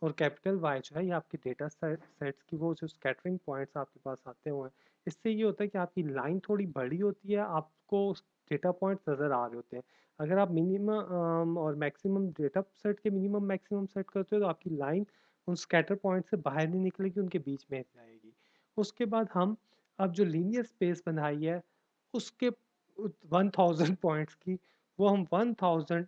और कैपिटल वाई जो है ये आपकी डेटा सेट्स की वो जो स्कैटरिंग पॉइंट्स आपके पास आते हुए हैं, इससे ये होता है कि आपकी लाइन थोड़ी बड़ी होती है, आपको डेटा पॉइंट्स नज़र आ रहे होते हैं। अगर आप मिनिमम और मैक्सिमम डेटा सेट के मिनिमम मैक्सिमम सेट करते हो तो आपकी लाइन उन स्कैटर पॉइंट से बाहर नहीं निकलेगी, उनके बीच में जाएगी। उसके बाद हम अब जो लीनियर स्पेस बनाई है उसके 1000 पॉइंट्स की, वो हम 1000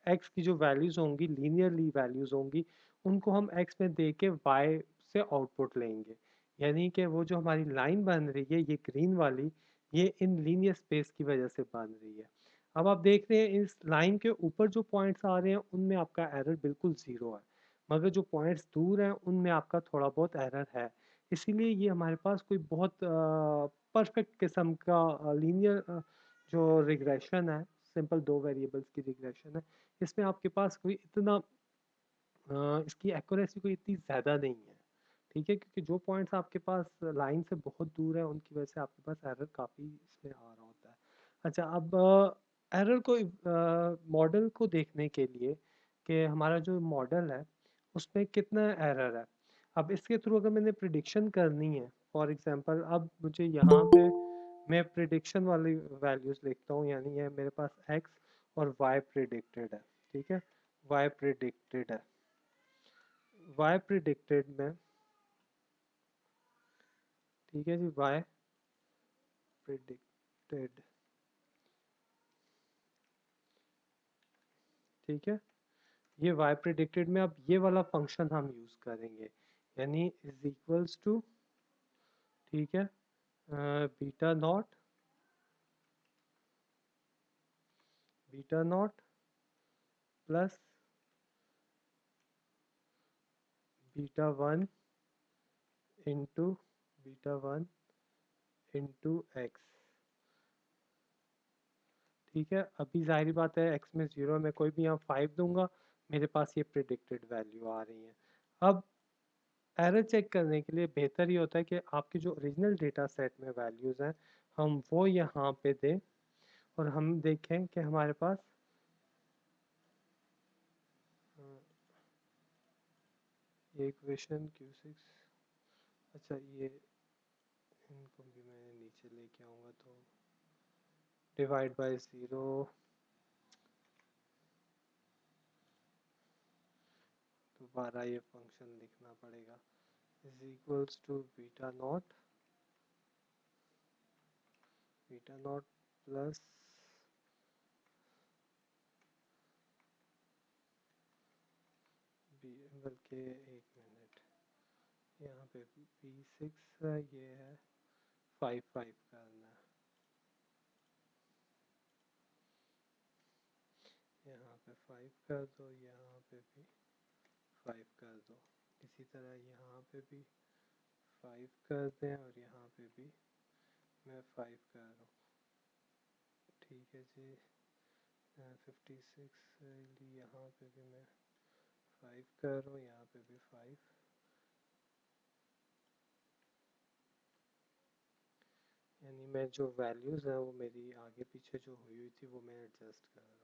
एक्स की जो वैल्यूज़ होंगी लीनियरली वैल्यूज़ होंगी उनको हम एक्स में दे के वाई से आउटपुट लेंगे। यानी कि वो जो हमारी लाइन बन रही है ये ग्रीन वाली, ये इन लीनियर स्पेस की वजह से बन रही है। अब आप देख रहे हैं इस लाइन के ऊपर जो पॉइंट्स आ रहे हैं उनमें आपका एरर बिल्कुल ज़ीरो है, मगर जो पॉइंट्स दूर हैं उनमें आपका थोड़ा बहुत एरर है। इसीलिए ये हमारे पास कोई बहुत परफेक्ट किस्म का लीनियर जो रिग्रेशन है, सिंपल दो वेरिएबल्स की रिग्रेशन है, इसमें आपके पास कोई इतना इसकी एक्यूरेसी कोई इतनी ज़्यादा नहीं है। ठीक है, क्योंकि जो पॉइंट्स आपके पास लाइन से बहुत दूर है उनकी वजह से आपके पास एरर काफ़ी इसमें आ रहा होता है। अच्छा, अब एरर को मॉडल को देखने के लिए कि हमारा जो मॉडल है उसमें कितना एरर है, अब इसके थ्रू अगर मैंने प्रिडिक्शन करनी है, फॉर एग्जांपल अब मुझे यहाँ पे मैं प्रिडिक्शन वाली वैल्यूज़ लिखता हूँ, यानी ये मेरे पास एक्स और वाई प्रिडिक्टेड है। ठीक है, वाई प्रिडिक्टेड है, वाई प्रिडिक्टेड में, ठीक है जी, वाई प्रिडिक्टेड, ठीक है, ये वाई प्रिडिक्टेड में अब ये वाला फंक्शन हम यूज़ करेंगे, यानी इज इक्वल्स टू, ठीक है, beta naught plus beta 1 into beta 1 into x. ठीक है, अभी जाहिर बात है x में 0, मैं कोई भी यहाँ 5 दूंगा, मेरे पास ये प्रिडिक्टेड वैल्यू आ रही है। अब एरर चेक करने के लिए बेहतर ये होता है कि आपके जो ओरिजिनल डेटा सेट में वैल्यूज़ हैं हम वो यहाँ पे दें और हम देखें कि हमारे पास ये इक्वेशन Q6, अच्छा ये इनको भी मैं नीचे लेके आऊँगा तो डिवाइड बाय 0, दोबारा ये फंक्शन लिखना पड़ेगा, is equals to beta naught plus बल्कि एक मिनट, यहाँ पे B6 है, ये है 5 करना है, यहाँ पे 5 कर दो, यहाँ पे भी 5 कर दो, इसी तरह यहाँ पे भी 5 कर दें और यहाँ पे भी मैं 5 कर रहा हूँ। ठीक है जी, 56 यहाँ पे भी मैं 5 कर रहा हूँ, यहाँ पे भी 5, यानी मैं जो वैल्यूज़ हैं वो मेरी आगे पीछे जो हुई थी वो मैं एडजस्ट कर रहा हूँ।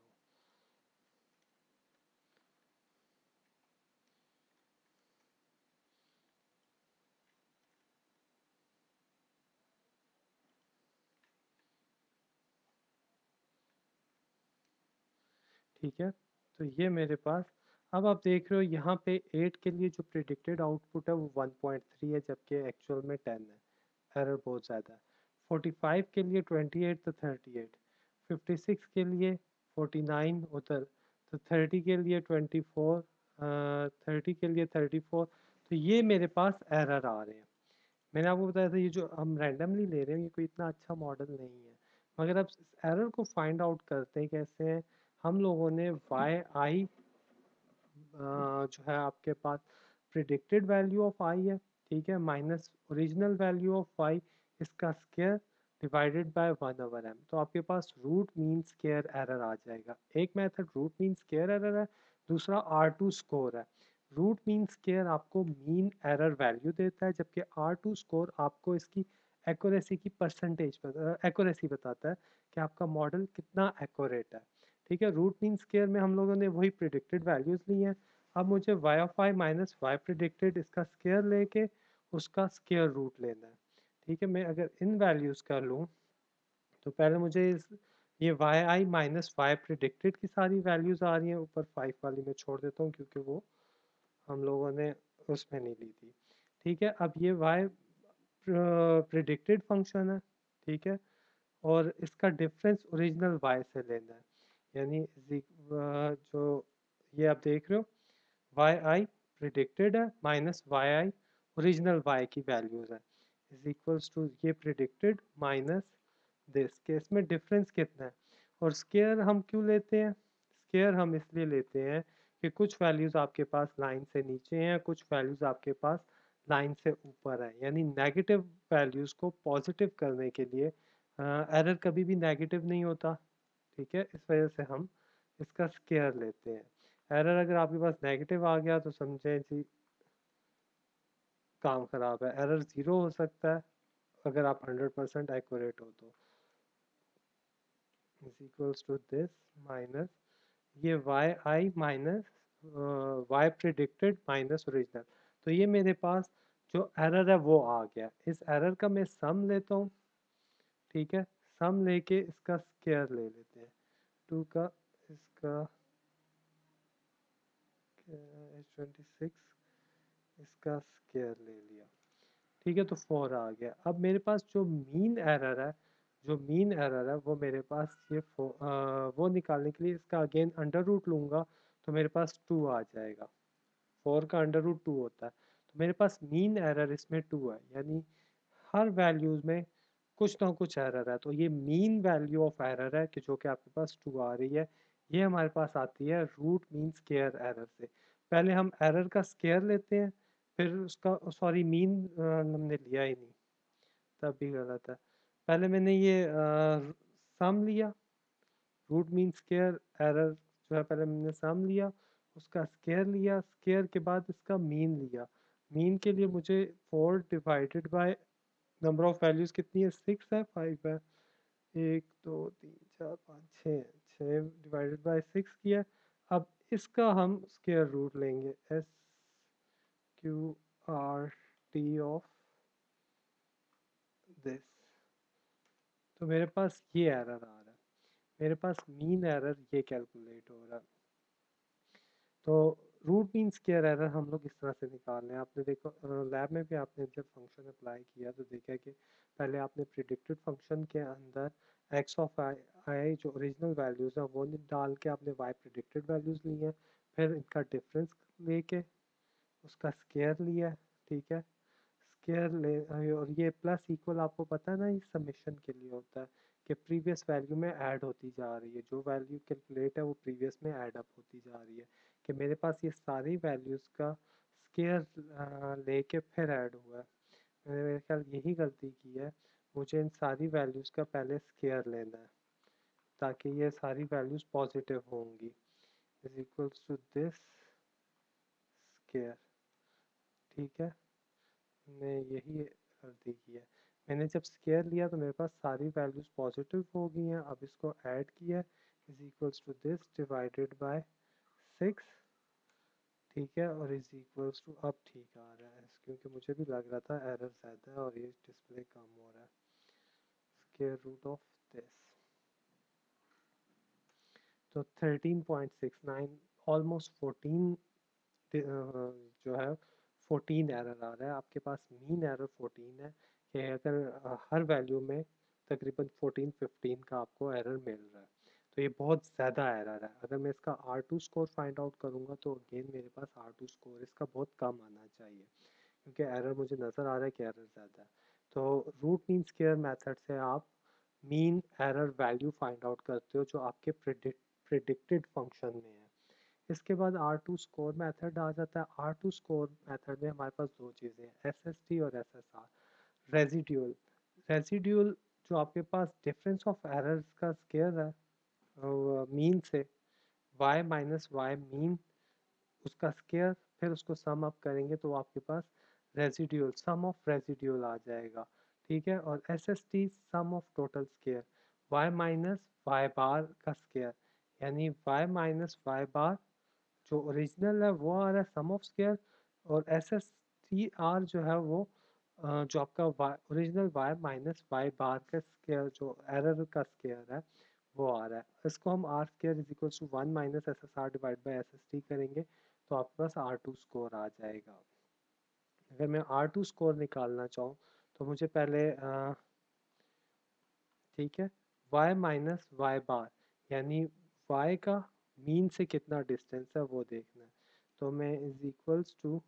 ठीक है, तो ये मेरे पास, अब आप देख रहे हो यहाँ पे 8 के लिए जो प्रिडिक्टेड आउटपुट है वो 1.3 है, जबकि एक्चुअल में 10 है, एरर बहुत ज़्यादा है। 45 के लिए 28 तो 38, 56 के लिए 49 उधर, तो 30 के लिए 24, 30 के लिए 34, तो ये मेरे पास एरर आ रहे हैं। मैंने आपको बताया था ये जो हम रैंडमली ले रहे हैं ये कोई इतना अच्छा मॉडल नहीं है, मगर अब इस एरर को फाइंड आउट करते हैं कैसे हैं। हम लोगों ने वाई आई जो है आपके पास प्रिडिक्टेड वैल्यू ऑफ आई है, ठीक है, minus original value of Y, इसका स्क्वायर डिवाइडेड बाय 1/m, तो आपके पास रूट मीन स्क्वायर एरर आ जाएगा। एक method root mean square error है, दूसरा R2 स्कोर है। रूट मीन स्क्वायर आपको मीन एरर वैल्यू देता है, जबकि R2 स्कोर आपको इसकी एक्यूरेसी की परसेंटेज एक्यूरेसी बताता है कि आपका मॉडल कितना एक्यूरेट है। ठीक है, रूट मीन स्क्वायर में हम लोगों ने वही प्रिडिक्टेड वैल्यूज़ ली हैं। अब मुझे y of I minus Y predicted इसका स्क्वायर लेके उसका स्क्वायर रूट लेना है। ठीक है, मैं अगर इन वैल्यूज़ का लूँ तो पहले मुझे ये Y I minus Y predicted की सारी वैल्यूज़ आ रही हैं, ऊपर 5 वाली मैं छोड़ देता हूँ क्योंकि वो हम लोगों ने उसमें नहीं ली थी। ठीक है, अब ये वाई प्रिडिक्टेड फंक्शन है, ठीक है, और इसका डिफरेंस ओरिजिनल वाई से लेना है, यानी जो ये आप देख रहे हो वाई आई प्रिडिक्टेड है माइनस वाई आई ओरिजिनल वाई की वैल्यूज़ है, इज इक्वल्स टू ये प्रिडिक्टेड माइनस दिस, के इसमें डिफरेंस कितना है। और स्केयर हम क्यों लेते हैं, स्केयर हम इसलिए लेते हैं कि कुछ वैल्यूज़ आपके पास लाइन से नीचे हैं, कुछ वैल्यूज़ आपके पास लाइन से ऊपर है, यानी नेगेटिव वैल्यूज़ को पॉजिटिव करने के लिए एरर कभी भी नेगेटिव नहीं होता। ठीक है, इस वजह से हम इसका स्केयर लेते हैं। एरर अगर आपके पास नेगेटिव आ गया तो समझें जी काम ख़राब है। एरर 0 हो सकता है अगर आप 100% एक्यूरेट हो तो, is equals to this minus ये Y I minus Y predicted minus original, तो ये मेरे पास जो एरर है वो आ गया। इस एरर का मैं सम लेता हूँ, ठीक है, सम लेके इसका स्क्वायर ले लेते हैं, 2 का इसका H26 इसका स्क्वायर ले लिया, ठीक है, तो 4 आ गया। अब मेरे पास जो मीन एरर है, जो मीन एरर है वो मेरे पास ये वो निकालने के लिए इसका अगेन अंडर रूट लूँगा तो मेरे पास 2 आ जाएगा। 4 का अंडर रूट 2 होता है, तो मेरे पास मीन एरर इसमें 2 है, यानी हर वैल्यूज़ में कुछ ना कुछ एरर है, तो ये मीन वैल्यू ऑफ एरर है कि जो कि आपके पास 2 आ रही है, ये हमारे पास आती है रूट मीन स्क्वायर एरर से। पहले हम एरर का स्क्वायर लेते हैं, फिर उसका सॉरी मीन हमने लिया ही नहीं, तब भी गलत है। पहले मैंने ये सम लिया, रूट मीन स्क्वायर एरर जो है, पहले मैंने सम लिया, उसका स्क्वायर लिया, स्क्वायर के बाद इसका मीन लिया। मीन के लिए मुझे 4 divided by number of values कितनी है, 6 है, 5 है, 1 2 3 4 5 6 6 डिवाइडेड बाय 6 किया। अब इसका हम स्क्वायर रूट लेंगे, S Q R T of this. तो मेरे पास ये एरर आ रहा है, मेरे पास मीन एरर ये कैलकुलेट हो रहा है। तो रूट मीन स्क्वायर एरर हम लोग इस तरह से निकाल रहे हैं। आपने देखो लैब में भी आपने जब फंक्शन अप्लाई किया तो देखा कि पहले आपने प्रिडिक्टेड फंक्शन के अंदर एक्स ऑफ आई जो ओरिजिनल वैल्यूज़ हैं वो डाल के आपने वाई प्रिडिक्टेड वैल्यूज़ ली हैं, फिर इनका डिफरेंस लेके उसका स्क्वायर लिया, ठीक है, स्क्वायर ले, और ये प्लस इक्वल आपको पता है ना, ये समेशन के लिए होता है कि प्रीवियस वैल्यू में ऐड होती जा रही है, जो वैल्यू कैलकुलेट है वो प्रीवियस में ऐड अप होती जा रही है। कि मेरे पास ये सारी वैल्यूज़ का स्क्वायर लेके फिर ऐड हुआ है। मैंने मेरे ख्याल यही गलती की है, मुझे इन सारी वैल्यूज़ का पहले स्क्वायर लेना है ताकि ये सारी वैल्यूज़ पॉजिटिव होंगी, is equals to this square, ठीक है। मैं यही गलती की है, मैंने जब स्क्वायर लिया तो मेरे पास सारी वैल्यूज़ पॉजिटिव हो गई हैं। अब इसको ऐड किया, is equals to this divided by 6, ठीक है, और इज इक्वल्स टू, अब ठीक आ रहा है क्योंकि मुझे भी लग रहा था एरर ज़्यादा है और ये डिस्प्ले कम हो रहा है। स्क्वायर रूट ऑफ दिस, तो 13.69 ऑलमोस्ट 14 जो है 14 एरर आ रहा है। आपके पास मीन एरर 14 है कि अगर हर वैल्यू में तकरीबन 14-15 का आपको एरर मिल रहा है, तो ये बहुत ज़्यादा एरर है। अगर मैं इसका R2 स्कोर फाइंड आउट करूँगा तो अगेन मेरे पास R2 स्कोर इसका बहुत कम आना चाहिए, क्योंकि एरर मुझे नज़र आ रहा है कि एरर ज़्यादा है। तो रूट मीन स्क्वायर मेथड से आप mean error value find out करते हो जो आपके प्रिडिक्टेड फंक्शन में है। इसके बाद R2 स्कोर मेथड आ जाता है। R2 स्कोर मेथड में हमारे पास दो चीज़ें हैं, SST और SSR। रेजिड्यूल, रेजिड्यूल जो आपके पास डिफरेंस ऑफ एरर्स का स्क्वायर है मीन से, y माइनस वाई मीन उसका स्क्वायर, फिर उसको सम अप करेंगे तो आपके पास रेजिड्यूल, सम ऑफ रेजिड्यूल आ जाएगा, ठीक है। और SST sum of total square, y minus Y bar का स्क्वायर, यानी y माइनस वाई बार जो ओरिजिनल है वो आ रहा है सम ऑफ स्क्वायर, और SSTR जो है वो जो आपका original y minus Y bar का स्क्वायर जो एरर का स्क्वायर है वो आ रहा है। इसको हम R square is equal to 1 minus SSR divide by SST करेंगे तो आपके पास R2 स्कोर आ जाएगा। अगर मैं R2 स्कोर निकालना चाहूँ तो मुझे पहले ठीक है y माइनस वाई बार यानी y का मीन से कितना डिस्टेंस है वो देखना है। तो मैं इज इक्वल्स टू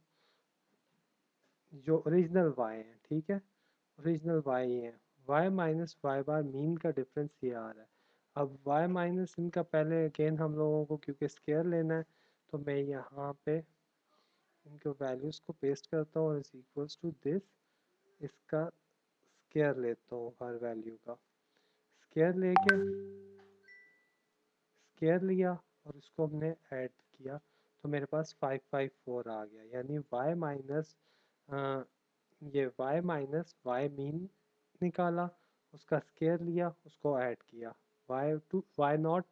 जो ओरिजिनल y है, ठीक है, ओरिजिनल y है, y माइनस वाई बार मीन का डिफरेंस ये आ रहा है। अब y माइनस इनका पहले अगेन हम लोगों को क्योंकि स्क्वायर लेना है तो मैं यहाँ पे इनके वैल्यूज़ को पेस्ट करता हूँ और इज इक्वल्स टू दिस, इसका स्क्वायर लेता हूँ हर वैल्यू का, स्क्वायर लेके स्क्वायर लिया और इसको हमने ऐड किया तो मेरे पास 554 आ गया। यानी y माइनस ये y माइनस वाई मीन निकाला, उसका स्क्वायर लिया, उसको ऐड किया, y2 y0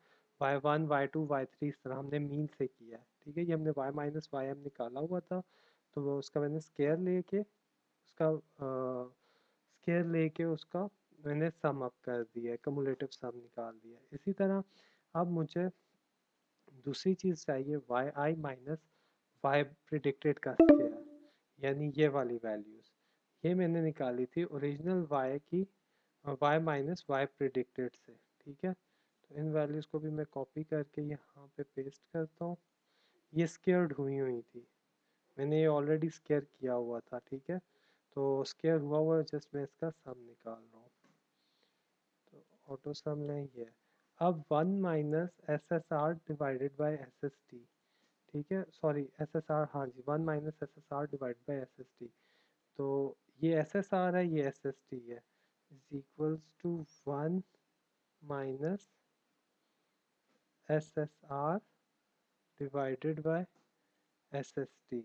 y1 y2 y3 इस तरह हमने मीन से किया है, ठीक है। ये हमने y माइनस वाई एम निकाला हुआ था तो वो उसका मैंने स्क्वायर लेके उसका स्क्वायर लेके उसका मैंने सम अप कर दिया, कमुलेटिव सम निकाल दिया। इसी तरह अब मुझे दूसरी चीज़ चाहिए Y I minus Y predicted का स्क्वायर, यानी ये वाली वैल्यूज़ ये मैंने निकाली थी ओरिजिनल वाई की वाई माइनस वाई प्रिडिक्टेड से, ठीक है। तो इन वैल्यूज़ को भी मैं कॉपी करके यहाँ पे पेस्ट करता हूँ। ये स्क्वायर्ड हुई थी, मैंने ये ऑलरेडी स्क्वायर किया हुआ था, ठीक है। तो स्क्वायर हुआ हुआ जस्ट मैं इसका सम निकाल रहा हूँ, तो ऑटो सम नहीं है। अब 1 minus S S R divided by S S T, ठीक है, सॉरी एस एस आर, हाँ जी, 1 minus S S R divided by S S T. तो ये एस एस आर है, ये एस एस टी है, is equals to 1 minus S S R divided by S S T.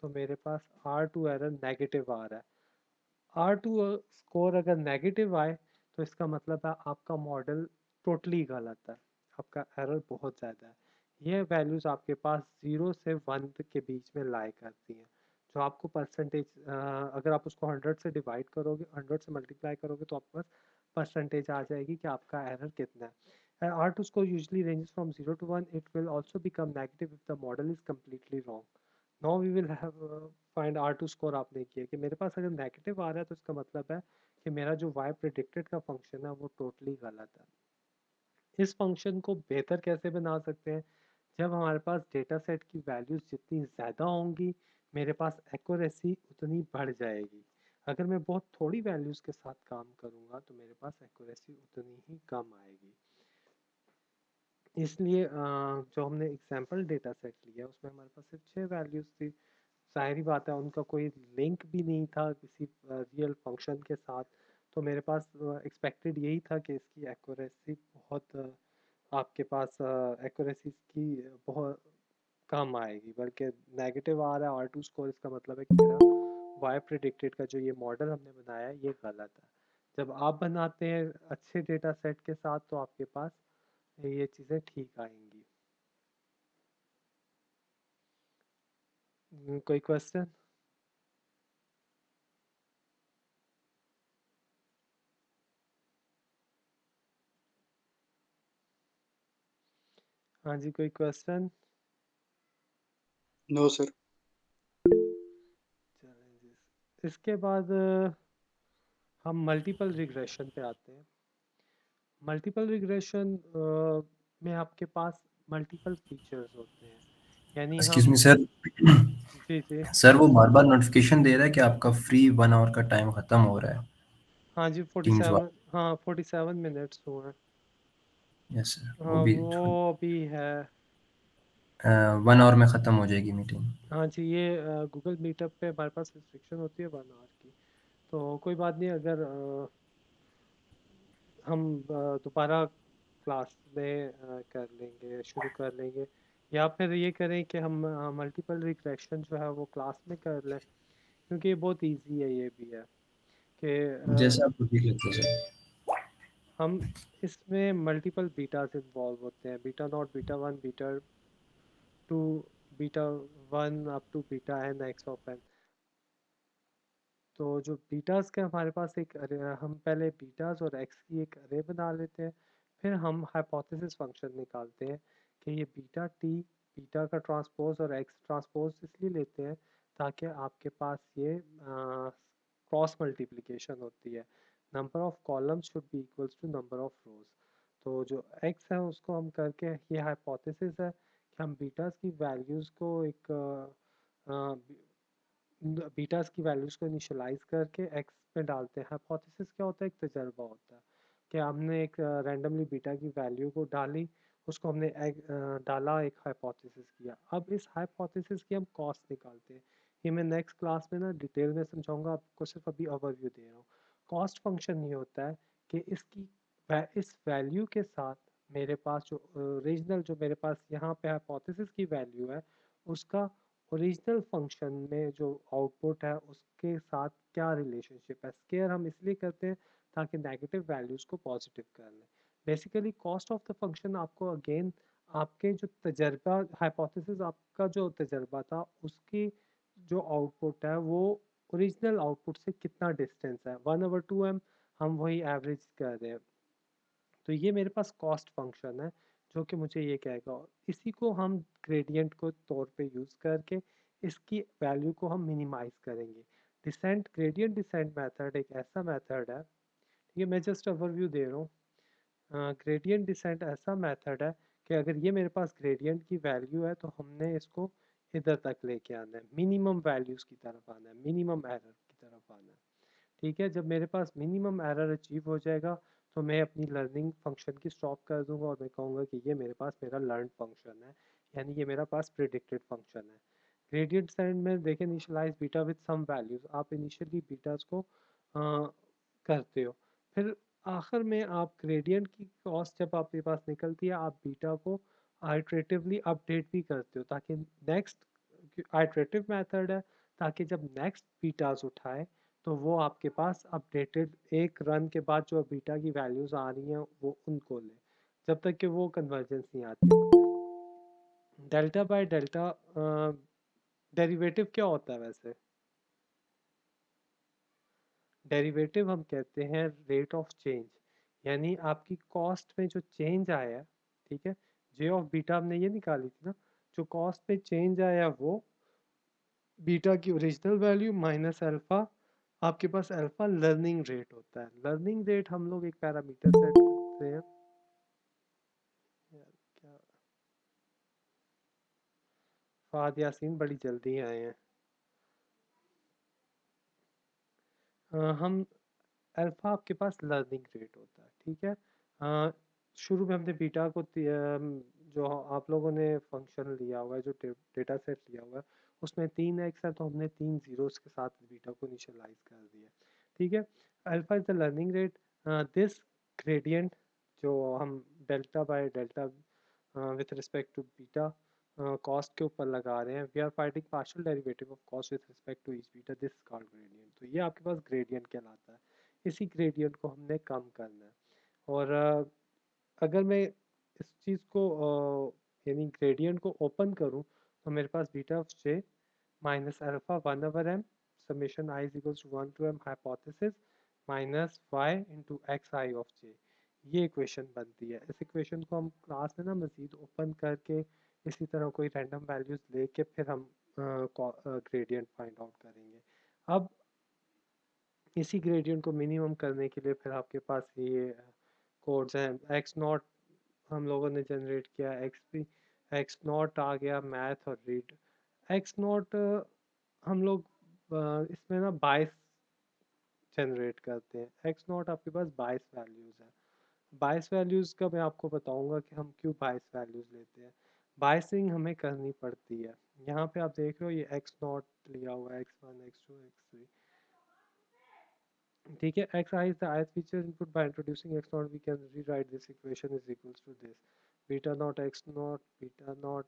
तो मेरे पास R2 एरर नेगेटिव आ रहा है। R2 स्कोर अगर नेगेटिव आए तो इसका मतलब है आपका मॉडल टोटली गलत है, आपका एरर बहुत ज़्यादा है। ये वैल्यूज़ आपके पास 0 से 1 के बीच में लाई करती हैं, जो आपको परसेंटेज, अगर आप उसको 100 से डिवाइड करोगे, 100 से मल्टीप्लाई करोगे तो आपके पास परसेंटेज आ जाएगी कि आपका एरर कितना है। R2 score usually ranges from 0 to 1. It will also become negative if the model is completely wrong. Now we will have find R2 score आपने किया कि मेरे पास अगर नेगेटिव आ रहा है तो इसका मतलब है कि मेरा जो y predicted का फंक्शन है वो टोटली गलत है। इस फंक्शन को बेहतर कैसे बना सकते हैं? जब हमारे पास डेटा सेट की वैल्यूज़ जितनी ज़्यादा होंगी, मेरे पास एक्यूरेसी उतनी बढ़ जाएगी। अगर मैं बहुत थोड़ी वैल्यूज़ के साथ काम करूँगा तो मेरे पास एक्यूरेसी उतनी ही कम आएगी। इसलिए जो हमने एग्जाम्पल डेटा सेट लिया उसमें हमारे पास सिर्फ 6 वैल्यूज़ थी। ज़ाहिर बात है उनका कोई लिंक भी नहीं था किसी रियल फंक्शन के साथ, तो मेरे पास एक्सपेक्टेड यही था कि इसकी एक्यूरेसी बहुत आपके पास एक्यूरेसी की बहुत कम आएगी, बल्कि नेगेटिव आ रहा है R2 स्कोर, इसका मतलब है कि मेरा वाई प्रिडिक्टेड का जो ये मॉडल हमने बनाया है ये गलत है। जब आप बनाते हैं अच्छे डेटा सेट के साथ तो आपके पास ये चीज़ें ठीक आएंगी। कोई क्वेश्चन? हाँ जी, कोई क्वेश्चन? No sir. चलें जी, इसके बाद हम मल्टीपल रिग्रेशन पे आते हैं। मल्टीपल रिग्रेशन में आपके पास मल्टीपल फीचर्स होते हैं, यानी एक्सक्यूज हम मी सर, जी जी सर वो बार बार नोटिफिकेशन दे रहा है कि आपका फ्री 1 आवर का टाइम खत्म हो रहा है हाँ जी, टीम्स 47, हाँ 47 मिनट्स हुए हैं। यस सर, वो हाँ भी वो अभी है। 1 आवर में ख़त्म हो जाएगी मीटिंग। हाँ जी, ये गूगल मीटअप पे हमारे पास रिस्ट्रिक्शन होती है 1 आवर की, तो कोई बात नहीं, अगर हम दोबारा क्लास में कर लेंगे, शुरू कर लेंगे, या फिर ये करें कि हम मल्टीपल रिग्रेशन जो है वो क्लास में कर लें, क्योंकि ये बहुत इजी है, ये भी है कि जैसा आपको ठीक लगता है सर। हम इसमें मल्टीपल बीटास इन्वॉल्व होते हैं, beta naught, beta one, beta two, beta one up to beta N X of N. तो जो बीटास के हमारे पास एक अरे, हम पहले बीटास और एक्स की एक अरे बना लेते हैं, फिर हम हाइपोथेसिस फंक्शन निकालते हैं कि ये बीटा टी, बीटा का ट्रांसपोज और एक्स ट्रांसपोज इसलिए लेते हैं ताकि आपके पास ये क्रॉस मल्टीप्लिकेशन होती है, number of columns should be equals to number of rows. तो जो एक्स है उसको हम करके, ये हाइपोथेसिस है कि हम बीटास की वैल्यूज़ को एक बीटास की वैल्यूज़ को इनिशियलाइज करके एक्स में डालते हैं। हाइपोथेसिस क्या होता है? एक तजर्बा होता है कि हमने एक रैंडमली बीटा की वैल्यू को डाली, उसको हमने डाला, एक हाइपोथेसिस किया। अब इस हाइपोथेसिस की हम कॉस्ट निकालते हैं। ये मैं नेक्स्ट क्लास में ना डिटेल में समझाऊंगा, आपको सिर्फ अभी ओवरव्यू दे रहा हूँ। कॉस्ट फंक्शन ये होता है कि इस वैल्यू के साथ मेरे पास जो ओरिजिनल, जो मेरे पास यहाँ पे हाइपोथेसिस की वैल्यू है, उसका ओरिजिनल फंक्शन में जो आउटपुट है उसके साथ क्या रिलेशनशिप है। स्केयर हम इसलिए करते हैं ताकि नेगेटिव वैल्यूज़ को पॉजिटिव कर लें। Basically cost of the function आपको अगेन आपके जो तजर्बा, हाइपोथेसिस आपका जो तजर्बा था उसकी जो आउटपुट है वो ओरिजिनल आउटपुट से कितना डिस्टेंस है, 1/2m, हम वही एवरेज कर रहे हैं। तो ये मेरे पास कॉस्ट फंक्शन है जो कि मुझे ये कहेगा, और इसी को हम ग्रेडियंट को तौर पे यूज़ करके इसकी वैल्यू को हम मिनिमाइज करेंगे। डिसेंट, ग्रेडियंट डिसेंट मेथड एक ऐसा मेथड है, ठीक है, मैं जस्ट ओवरव्यू दे रहा हूँ। ग्रेडियंट डिसेंट ऐसा मेथड है कि अगर ये मेरे पास ग्रेडियंट की वैल्यू है तो हमने इसको इधर तक लेके आना है, मिनिमम वैल्यूज़ की तरफ आना है, मिनिमम एरर की तरफ आना है। ठीक है, जब मेरे पास मिनिमम एरर अचीव हो जाएगा तो मैं अपनी लर्निंग फंक्शन की स्टॉप कर दूंगा और मैं कहूँगा कि ये मेरे पास मेरा लर्न फंक्शन है, यानी ये मेरा पास प्रिडिक्टेड फंक्शन है। ग्रेडियंट सेंड में देखें initialize beta with some values, आप इनिशियली बीटास को करते हो, फिर आखिर में आप ग्रेडियंट की कॉस्ट जब आपके पास निकलती है आप बीटा को आइट्रेटिवली अपडेट भी करते हो ताकि नेक्स्ट आइट्रेटिव मेथड है, ताकि जब नेक्स्ट बीटास उठाए तो वो आपके पास अपडेटेड एक रन के बाद जो बीटा की वैल्यूज आ रही हैं वो उनको ले, जब तक कि वो कन्वर्जेंस नहीं आती। डेल्टा बाय डेल्टा डेरिवेटिव क्या होता है वैसे? डेरिवेटिव हम कहते हैं रेट ऑफ चेंज, यानी आपकी कॉस्ट में जो चेंज आया, ठीक है, जे ऑफ बीटा हमने ये निकाली थी ना, जो कॉस्ट में चेंज आया वो बीटा की ओरिजिनल वैल्यू माइनस अल्फा, आपके पास अल्फा लर्निंग रेट होता है। लर्निंग रेट हम लोग एक पैरामीटर सेट करते हैं, यार क्या फाद यासीन बड़ी जल्दी आए हैं। हम अल्फ़ा आपके पास लर्निंग रेट होता है, ठीक है। शुरू में हमने बीटा को जो आप लोगों ने फंक्शन लिया हुआ है, जो डेटा सेट लिया हुआ है उसमें 3x है, तो हमने 3 ज़ीरोज़ के साथ बीटा को इनिशियलाइज कर दिया, ठीक है। Alpha is the learning rate, this gradient जो हम delta by delta with respect to beta cost के ऊपर लगा रहे हैं, we are finding partial derivative of cost with respect to each beta, this called gradient. तो ये आपके पास ग्रेडियंट कहलाता है, इसी ग्रेडियंट को हमने कम करना है। और अगर मैं इस चीज़ को यानी ग्रेडियंट को ओपन करूं तो मेरे पास beta of J minus alpha 1/m summation i is equals to 1 to m hypothesis minus y into X I of J, ये इक्वेशन बनती है। इस इक्वेशन को हम क्लास में ना मज़ीद ओपन करके इसी तरह कोई रैंडम वैल्यूज़ लेके फिर हम ग्रेडियंट फाइंड आउट करेंगे। अब इसी ग्रेडियंट को मिनिमम करने के लिए फिर आपके पास ये कोड्स हैं। एक्स नॉट हम लोगों ने जनरेट किया, एक्स नॉट आ गया मैथ और रीड। एक्स नॉट हम लोग इसमें ना 22 जनरेट करते हैं। एक्स नॉट आपके पास 22 वैल्यूज़ है। 22 वैल्यूज़ का मैं आपको बताऊंगा कि हम क्यों 22 वैल्यूज़ लेते हैं। बाइसिंग हमें करनी पड़ती है। यहाँ पे आप देख रहे हो ये एक्स नॉट लिया हुआ है, x1 x2 x3, ठीक है। x I is the ith feature input, by introducing x naught we can rewrite this equation is equals to this beta naught x naught beta naught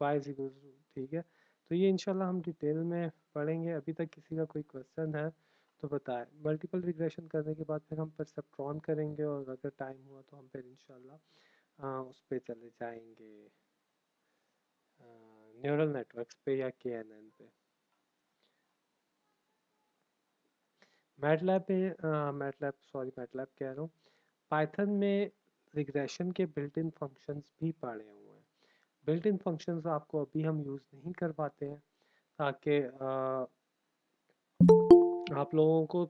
y is equals to, ठीक है। तो ये इंशाल्लाह हम डिटेल में पढ़ेंगे। अभी तक किसी का कोई क्वेश्चन है तो बताएं। मल्टीपल रिग्रेशन करने के बाद फिर हम परसेप्ट्रॉन करेंगे और अगर टाइम हुआ तो हम फिर इंशाल्लाह उस पे चले जाएंगे न्यूरल नेटवर्क्स पे या KNN पे। मैटलैब में मैटलैब कह रहा हूँ, पाइथन में रिग्रेशन के बिल्ट इन फंक्शंस भी पढ़े हुए हैं। बिल्ट इन फंक्शंस आपको अभी हम यूज़ नहीं करवाते हैं ताकि आप लोगों को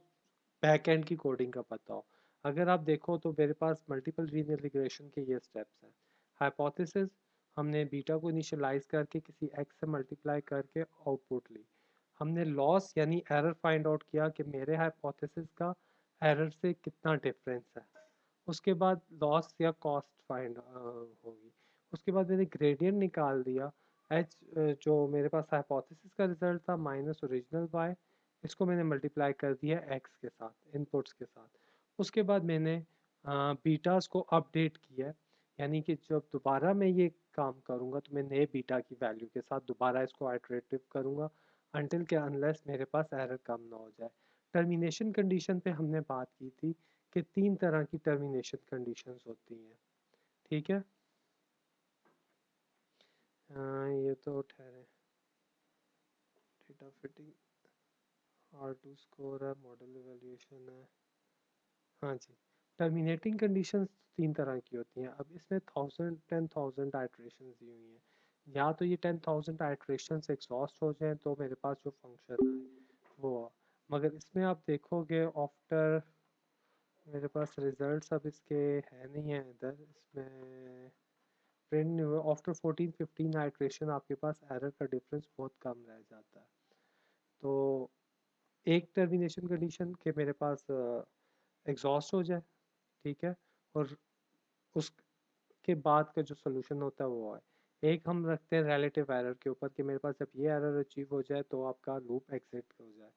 बैक एंड की कोडिंग का पता हो। अगर आप देखो तो मेरे पास मल्टीपल लीनियर रिग्रेशन के ये स्टेप्स हैं। हाइपोथेसिस, हमने बीटा को इनिशियलाइज करके किसी एक्स से मल्टीप्लाई करके आउटपुट ली। हमने लॉस यानी एरर फाइंड आउट किया कि मेरे हाइपोथेसिस का एरर से कितना डिफरेंस है। उसके बाद लॉस या कॉस्ट फाइंड होगी। उसके बाद मैंने ग्रेडियंट निकाल दिया, एच जो मेरे पास हाइपोथेसिस का रिजल्ट था माइनस ओरिजिनल वाई, इसको मैंने मल्टीप्लाई कर दिया एक्स के साथ, इनपुट्स के साथ। उसके बाद मैंने बीटास को अपडेट किया, यानी कि जब दोबारा मैं ये काम करूँगा तो मैं नए बीटा की वैल्यू के साथ दोबारा इसको आइटरेटिव करूँगा अनटिल के अनलेस मेरे पास एरर कम ना हो जाए। टर्मिनेशन कंडीशन पे हमने बात की थी कि 3 तरह की टर्मिनेशन कंडीशंस होती हैं, ठीक है। ये तो ठहरे, डेटा फिटिंग, R2 स्कोर है, मॉडल इवैल्यूएशन है, हाँ जी। टर्मिनेटिंग कंडीशंस 3 तरह की होती हैं। अब इसमें 1000 आइट्रेशंस दी हुई हैं, या तो ये 10,000 आइट्रेशंस एग्जॉस्ट हो जाएं तो मेरे पास जो फंक्शन है वो, मगर इसमें आप देखोगे आफ्टर, मेरे पास रिजल्ट्स अब इसके है नहीं है इधर, इसमें प्रिंट नहीं हुआ। आफ्टर 14-15 आइट्रेशन आपके पास एरर का डिफरेंस बहुत कम रह जाता है। तो एक टर्मिनेशन कंडीशन के मेरे पास एग्जॉस्ट हो जाए, ठीक है, और उसके बाद का जो सोल्यूशन होता है वो है, एक हम रखते हैं रिलेटिव एरर के ऊपर कि मेरे पास जब ये एरर अचीव हो जाए तो आपका लूप एग्जिट हो जाए।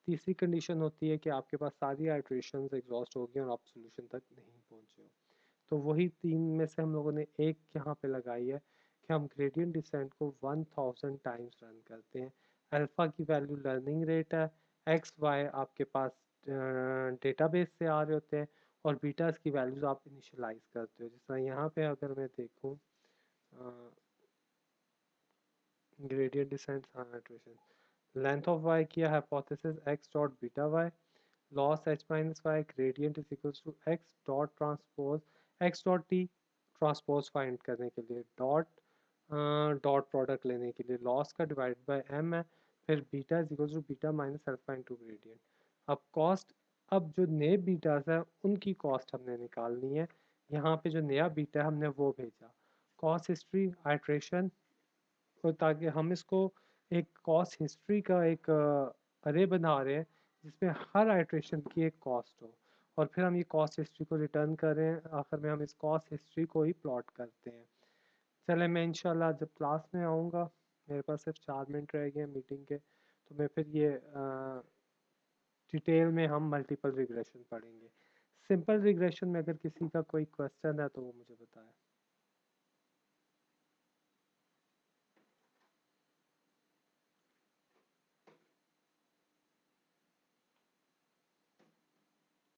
तीसरी कंडीशन होती है कि आपके पास सारी आइट्रेशंस एग्जॉस्ट हो गई और आप सोल्यूशन तक नहीं पहुंचे हो। तो वही तीन में से हम लोगों ने एक यहाँ पे लगाई है कि हम ग्रेडियंट डिसेंट को 1000 टाइम्स रन करते हैं। अल्फ़ा की वैल्यू लर्निंग रेट है, एक्स वाई आपके पास डेटाबेस से आ रहे होते हैं, और बीटास की वैल्यूज़ आप इनिशियलाइज करते हो। जिस तरह यहाँ पे अगर मैं देखूँ gradient descent iteration length of Y किया, hypothesis X dot beta Y, loss h minus Y, gradient is equals to X dot transpose X dot T, transpose find करने के लिए डॉट प्रोडक्ट लेने के लिए लॉस का डिवाइड बाय एम है, फिर beta is equals to beta minus alpha into gradient. अब कॉस्ट, अब जो नए बीटास है उनकी कॉस्ट हमने निकालनी है। यहाँ पे जो नया बीटा है हमने वो भेजा, कॉस्ट हिस्ट्री आइट्रेशन, तो ताकि हम इसको एक कॉस्ट हिस्ट्री का एक अरे बना रहे हैं जिसमें हर आइट्रेशन की एक कॉस्ट हो, और फिर हम ये कॉस्ट हिस्ट्री को रिटर्न कर रहे हैं। आखिर में हम इस कॉस्ट हिस्ट्री को ही प्लॉट करते हैं। चले, मैं इंशाल्लाह जब क्लास में आऊँगा, मेरे पास सिर्फ 4 मिनट रह गए हैं मीटिंग के, तो मैं फिर ये डिटेल में हम मल्टीपल रिग्रेशन पढ़ेंगे। सिंपल रिग्रेशन में अगर किसी का कोई क्वेश्चन है तो वो मुझे बताए।